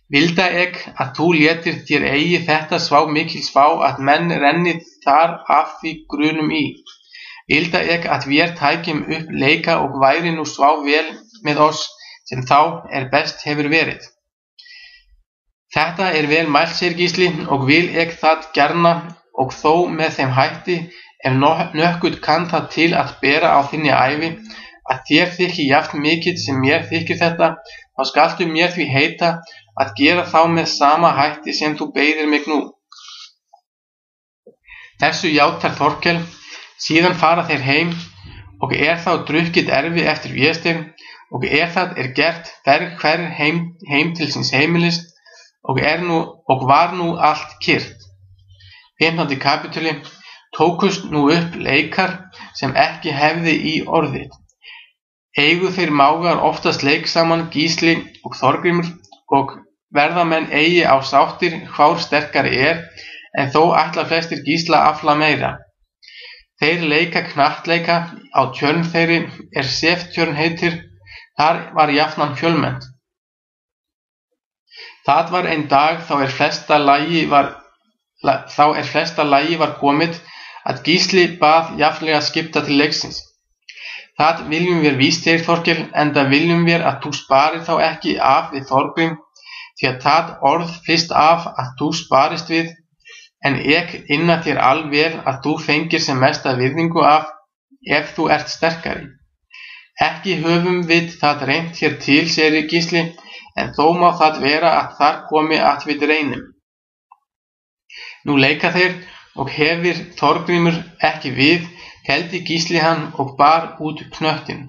Vilda að þú létir þér eigi þetta svá mikil svá að menn renni þar af því grunum í. Vilda að vér tækjum upp leika og væri nú svá vel með oss, sem þá best hefur verið. Þetta vel mælt, segir Gísli, og vil það gjarna, og þó með þeim hætti, ef nökkurt kann það til að bera á þinni ævi, að þér þykir jafn mikill sem mér þykir þetta, þá skaltu mér því heita að gera þá með sama hætti sem þú beiðir mig nú. Þessu játar Þorkel, síðan fara þeir heim, og þá drukkið erfi eftir Véstein, og það gert fer hver heim til síns heimilis, og var nú allt kyrrt. 15. kapítuli. Tókust nú upp leikar sem ekki hefði í orðið. Eigu þeir mágar oftast leik saman, Gísli og Þorgrímur, og verða menn eigi á sáttir hvár sterkari en þó ætla flestir Gísla afla meira. Þeir leika knattleika á tjörn þeirri Seftjörn heitir, þar var jafnan fjölmennt. Það var ein dag þá er flesta lagi var komið, að Gísli bað jafnlega skipta til leiksins. Það viljum við víst, segir Þorkel, enda viljum við að þú sparir þá ekki af við Þorgrím, því að það orð fyrst af að þú sparist við, en ek inna þér alvel að þú fengir sem mesta virðingu af, ef þú ert sterkari. Ekki höfum við það reynt hér til, segir Gísli, en þó má það vera að þar komi að við reynum. Nú leika þeir, og hefir Þorgrímur ekki við, heldi Gísli hann og bar út knöttinn.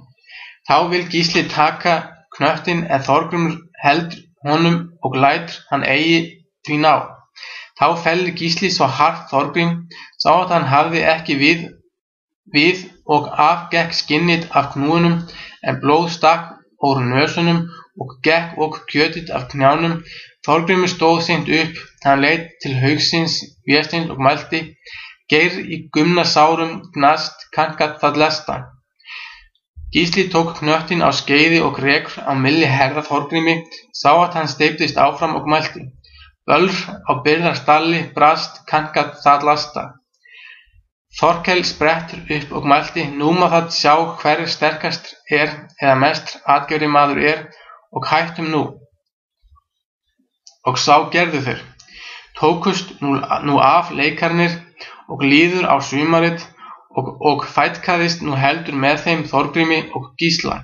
Þá vil Gísli taka knöttinn, en Þorgrímur heldur honum og lætur hann eigi því ná. Þá fellir Gísli svo hart Þorgrím, sá að hann hafði ekki við og afgekk skinnið af knúunum, en blóð stakk úr nösunum og gekk og kjötið af knjánum. Þorgrímur stóð seint upp, hann leit til haugsins Vésteins og mælti: Geir í gumna sárum gnast, kann gat það lesta. Gísli tók knöttinn á skeiði og rekur á milli herða Þorgrími, sá að hann steyptist áfram og mælti: Bölr á byrðarstalli brast, kann gat það lasta. Þorkel sprettur upp og mælti: Nú má það sjá hver sterkast eða mest atgerði maður og hættum nú. Og sá gerðu þeir. Tókust nú af leikarnir og líður á sumarið, og fætkaðist nú heldur með þeim Þorgrími og Gísla.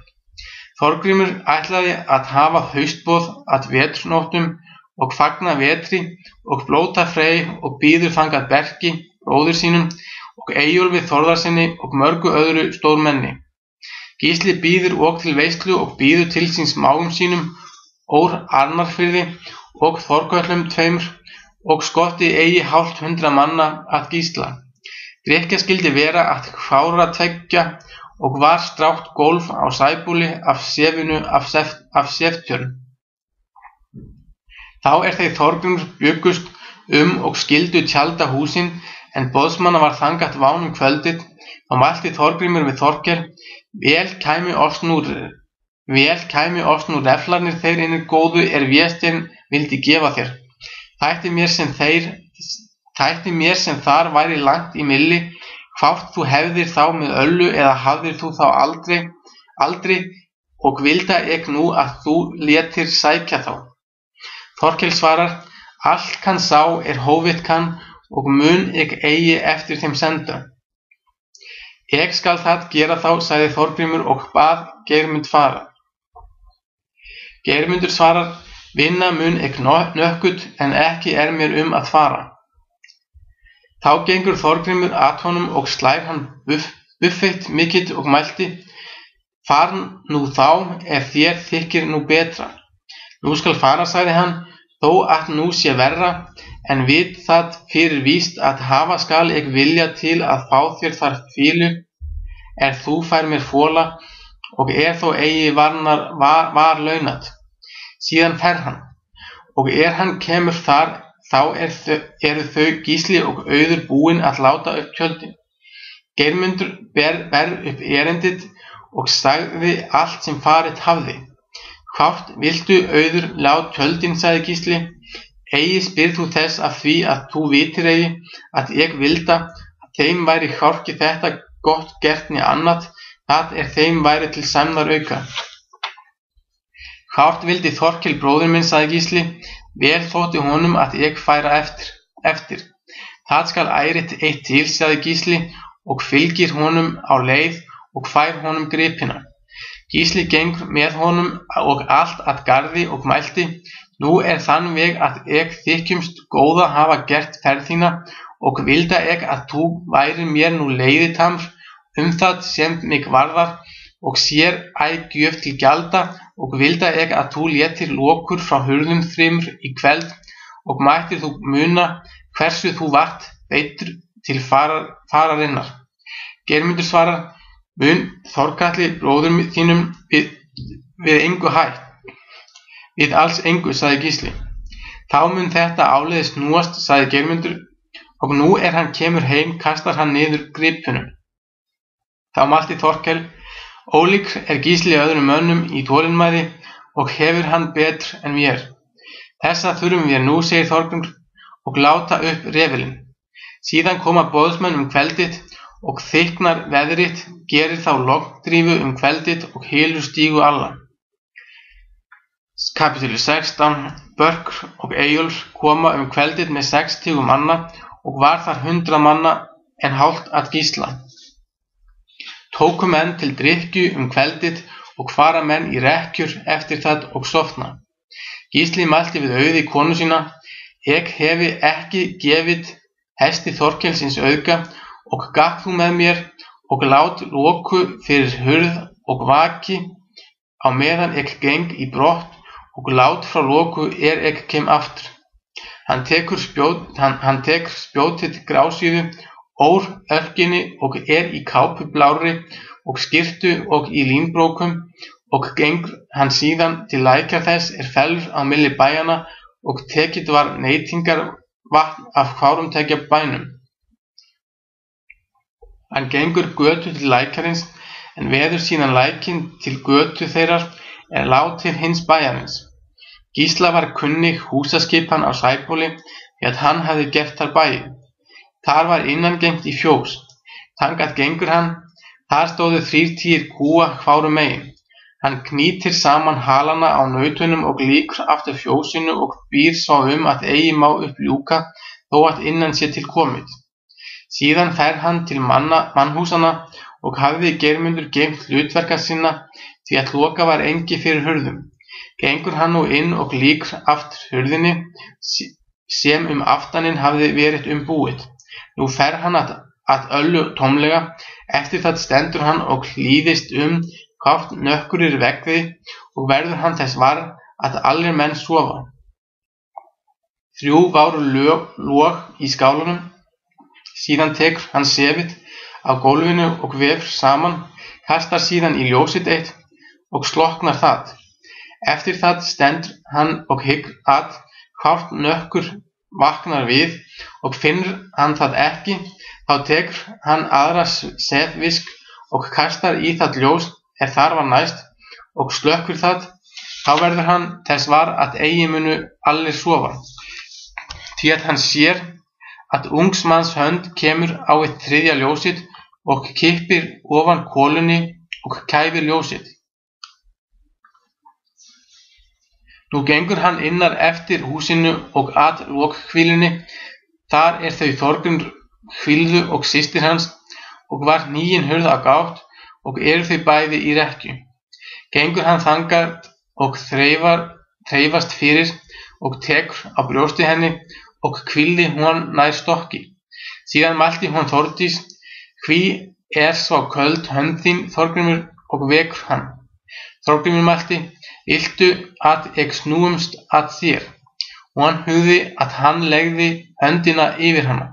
Þorgrímur ætlaði að hafa haustboð að veturnóttum og fagna vetri og blóta Frey og býður þangað Berki, bróður sínum, og Eyjólfi Þórðarsyni og mörgu öðru stórmenni. Gísli býður og til veislu og býður til síns mágum sínum, Ór Arnarfirði og Þorköllum tveimur, og skotti eigi hálft 100 manna að Gísla. Drykkja skyldi vera að hvára tveggja, og var strátt gólf á sæbúli af sefinu af Seftjörn. Þá þeir Þorgrímur bjuggust og skildu tjalda húsin, en boðsmanna var þangað vánum kvöldið. Þá mælti Þorgrímur við Þorkel: Vel kæmi oss nú reflarnir þeir einir góðu Vésteinn vildi gefa þér. Þætti mér sem þar væri langt í milli, hvort þú hefðir þá með öllu eða hafðir þú þá aldrei, og vilda ek nú að þú létir sækja þá. Þorkel svarar: Allt kann sá hófið kann, og mun ek eigi eftir þeim senda. Ek skal það gera þá, sagði Þorgrímur og bað Geirmund fara. Geirmundur svarar: Vinna mun ek nökkut, en ekki mér að fara. Þá gengur Þorgrímur að honum og slær hann buffeitt mikið og mælti: Far nú þá, ef þér þykir nú betra. Nú skal fara, sagði hann, þó að nú sé verra, en vit það fyrir víst að hafa skal ek vilja til að fá þér þar fílu, þú fær mér fóla, og þó eigi var launat. Síðan fer hann, og hann kemur þar, þá eru þau Gísli og Auður búin að láta upp tjöldin. Geirmundur ber upp erindið og sagði allt sem farið hafði. Hvort viltu Auður lát tjöldin, sagði Gísli. Eigi spyr þú þess af því að þú vitir eigi að ég vilda að þeim væri hvorki þetta gott gert né annað, það þeim væri til sæmðar auka. Hvort vildi Þorkel bróðir minn, sagði Gísli, vel þótti honum að ég færa eftir. Það skal ærit eitt til, sagði Gísli, og fylgir honum á leið og fær honum gripina. Gísli gengur með honum og allt að garði og mælti: Nú þann veg að ég þykjumst góða hafa gert ferð þína, og vilda ég að þú væri mér nú leiðitamr það sem mig varðar, og sér gjöf til gjalda, og vilda ég að þú létir lokur frá hurðum þremur í kveld, og mættir þú muna hversu þú vart beittur til fararinnar. Geirmundur svarar: Mun Þorkatli bróður þínum við engu hætt? Við alls engu, sagði Gísli. Þá mun þetta áleiðis snúast, sagði Geirmundur, og nú hann kemur heim, kastar hann niður gripunum. Þá mælti Þorkell: Ólík Gísli öðrum mönnum í þolinmæði og hefur hann betur en vér. Þessa þurfum við nú, segir Þorgrímur, og láta upp refilinn. Síðan koma boðsmenn kveldið og þykknar veðrið, gerir þá logndrífu kveldið og hylur stígu alla. Kapítóli 16. Börk og Eyjólfur koma kveldið með 60 manna og var þar 100 manna en hálft að Gísla. Tóku menn til drykkju kveldið og fara menn í rekkjur eftir það og sofna. Gísli mælti við Auði konu sína: Ég hefi ekki gefið hesti Þorkelsins auðga og gakk þú með mér og lát loku fyrir hurð og vaki á meðan ég geng í brott og lát frá loku ég kem aftur. Hann tekur spjótið grásíðu ór örkinni og í kápu blárri og skyrtu og í línbrókum og gengur hann síðan til lækjar þess fellur á milli bæjanna og tekið var neytingar vatn af hvorum tveggja bænum. Hann gengur götu til lækjarins en veður síðan lækinn til götu þeirrar lá til hins bæjarins. Gísla var kunnig húsaskipan á Sæbóli því að hann hafði gert þar bæi. Þar var innangengt í fjós. Þangað gengur hann, þar stóðu 3 tíir kúa hvorum megin. Hann knýtir saman halana á nautunum og lýkur aftur fjósinu og býr svo að eigi má upp ljúka þó að innan sé til komið. Síðan fer hann til mannhúsana og hafði Geirmundur geymt hlutverka sinna því að loka var engi fyrir hurðum. Gengur hann nú inn og lýkur aftur hurðinni sem aftanin hafði verið búið. Nú fer hann að öllu tómlega, eftir það stendur hann og hlýðist hvort nökkurir vegði og verður hann þess var að allir menn sofa. 3 váru log í skálunum. Síðan tekur hann sefið á gólfinu og vefur saman, kastar síðan í ljósið eitt og sloknar það. Eftir það stendur hann og hyggur að hvort nökkur vaknar við og finnur hann það ekki, þá tekur hann aðra setvisk og kastar í það ljós þar var næst og slökkur það. Þá verður hann þess var að eigi munu allir sofa, því að hann sér að ungsmanns hönd kemur á 3. ljósið og kippir ofan kolunni og kæfir ljósið. Nú gengur hann innar eftir húsinu og að lokhvílunni. Þar þau Þorgrímur hvíldu og systir hans og var nýin hurð á gátt og þau bæði í rekkju. Gengur hann þangað og þreifast fyrir og tekur á brjósti henni og hvíldi hún nær stokki. Síðan mælti hún Þórdís: Hví svo köld hönd þín, Þorgrímur, og vekur hann. Þorgrímur mælti: Viltu að ég snúumst að þér? Og hann hugði að hann legði höndina yfir hana.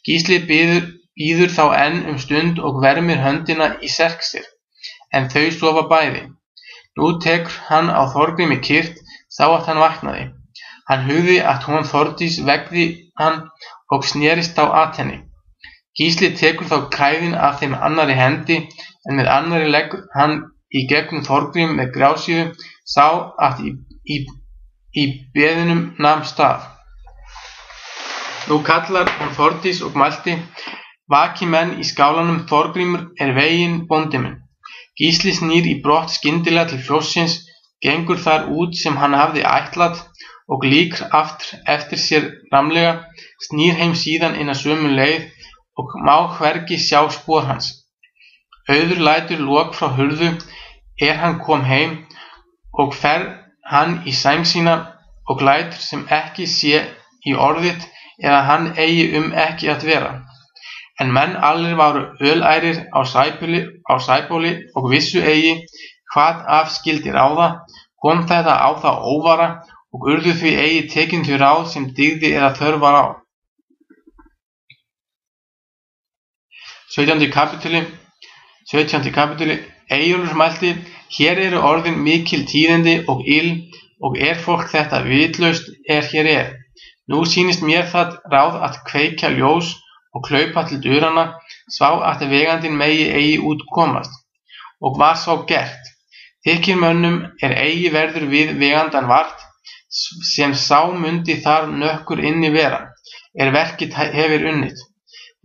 Gísli bíður þá enn stund og vermir höndina í serk sér, en þau sofa bæði. Nú tekur hann á Þorgrími kyrrt, sá að hann vaknaði. Hann hugði að hún Þórdís vegði hann og snerist þá að henni. Gísli tekur þá kræðin af þeim annarri hendi, en með annarri leggur hann í gegnum Þorgrím með grásíðu, sá að í beðinum nam stað. Nú kallar hún Þórdís og mælti: Vaki menn í skálanum, Þorgrímur veginn bóndi minn. Gísli snýr í brott skyndilega til fjóssins, gengur þar út sem hann hafði ætlað og lýkur aftur eftir sér ramlega, snýr heim síðan inn að sömu leið og má hvergi sjá spor hans. Auður lætur lok frá hurðu hann kom heim og fer hann í sæng sína og lætur sem ekki sé í orðið eða hann eigi ekki að vera. En menn allir varu ölærir á Sæbóli og vissu eigi hvað af skyldi ráða, kom þetta á þá óvara og urðu því eigi tekin þau ráð sem dygði eða þörf var á. 17. kapítuli. 17. kapítuli. Eyjólfur mælti: Hér eru orðin mikil tíðindi og ill, og fólk þetta vitlaust hér Nú sýnist mér það ráð að kveikja ljós og klaupa til duranna, svo að vegandinn megi eigi út komast. Og var svo gert. Þykir mönnum eigi verður við vegandan vart, sem sá mundi þar nökkur inni vera, verkið hefir unnið.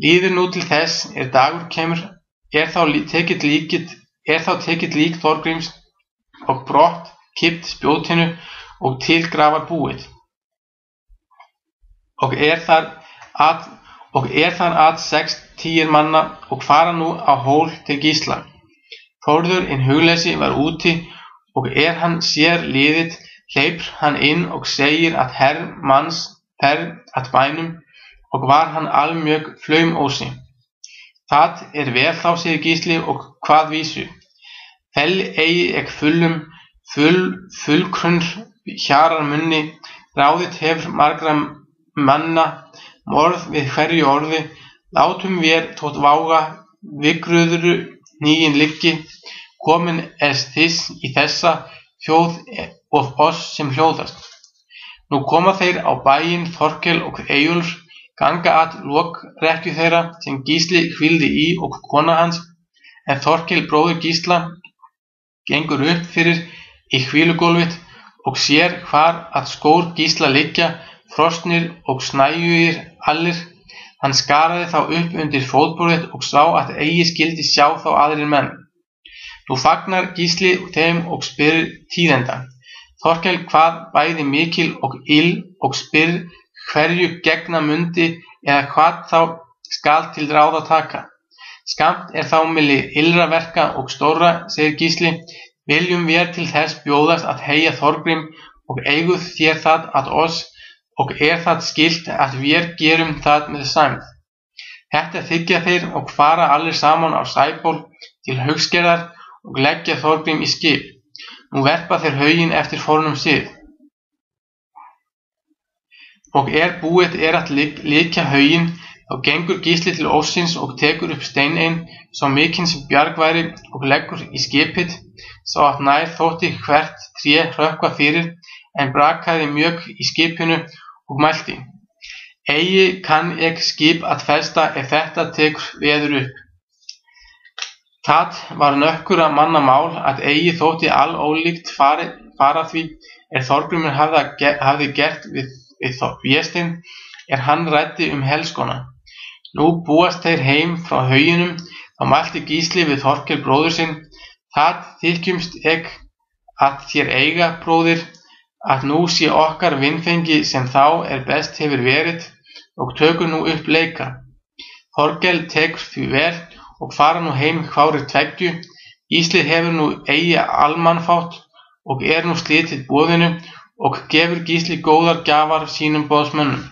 Líður nú til þess, dagur kemur, þá tekið lík Þorgríms og brott kippt spjótinu og til grafar búið. Og þar að 60 manna og fara nú á hól til Gísla. Þórður hugleysi var úti, og hann sér liðið, hleypur hann inn og segir að manns ferð að bænum, og var hann almjög flaumósi. Það vel þá, segir Gísli, og hvað vísu. Fell eigi fullkrunn hjarar munni, ráðið hefur margra manna morð við hverju orði, látum vér tótt vága vigruðru nýin liggi, komin þess í þessa þjóð og oss sem hljóðast. Nú koma þeir á bæinn Þorkel og Eyjólfur, ganga að lokrekkju þeirra sem Gísli hvíldi í og kona hans, en Þorkel bróðir Gísla gengur upp fyrir í hvílugólfið og sér hvar að skór Gísla liggja, frosnir og snæugir allir. Hann skaraði þá upp undir fótborðið og sá að eigi skildi sjá þá aðrir menn. Nú fagnar Gísli þeim og spyr tíðenda. Þorkel hvað bæði mikil og ill, og spyr hverju gegna mundi eða hvað þá skal til ráða taka. Skamt þá milli illra verka og stórra, segir Gísli, viljum vér til þess bjóðast að heyja Þorgrím og eiguð þér það að oss, og það skylt að vér gerum það með sæmd. Þetta þykja þeir og fara allir saman á Sæból til Haugsgerðar og leggja Þorgrím í skip. Nú verpa þeir hauginn eftir fornum sið. Og búið að líkja hauginn, þá gengur Gísli til óssins og tekur upp stein ein, svo mikinn sem bjargværi, og leggur í skipið, svo að nær þótti hvert tré hrökkva fyrir, en brakaði mjög í skipinu og mælti: Eigi kann skip að festa þetta tekur veður upp. Það var nökkura manna mál að eigi þótti allólíkt fara því Þorgrímur hafði gert við Véstein, hann ræddi helskona. Nú búast þeir heim frá hauginum, þá mælti Gísli við Þorkel bróður sinn: Það þykjumst að þér eiga, bróðir, að nú sé okkar vinfengi sem þá best hefur verið, og tökur nú upp leika. Þorkel tekur því vel og fara nú heim hvárir tveggju. Gísli hefur nú eigi almannfátt og nú slitið boðinu, og gefur Gísli góðar gjafar sínum boðsmönnum.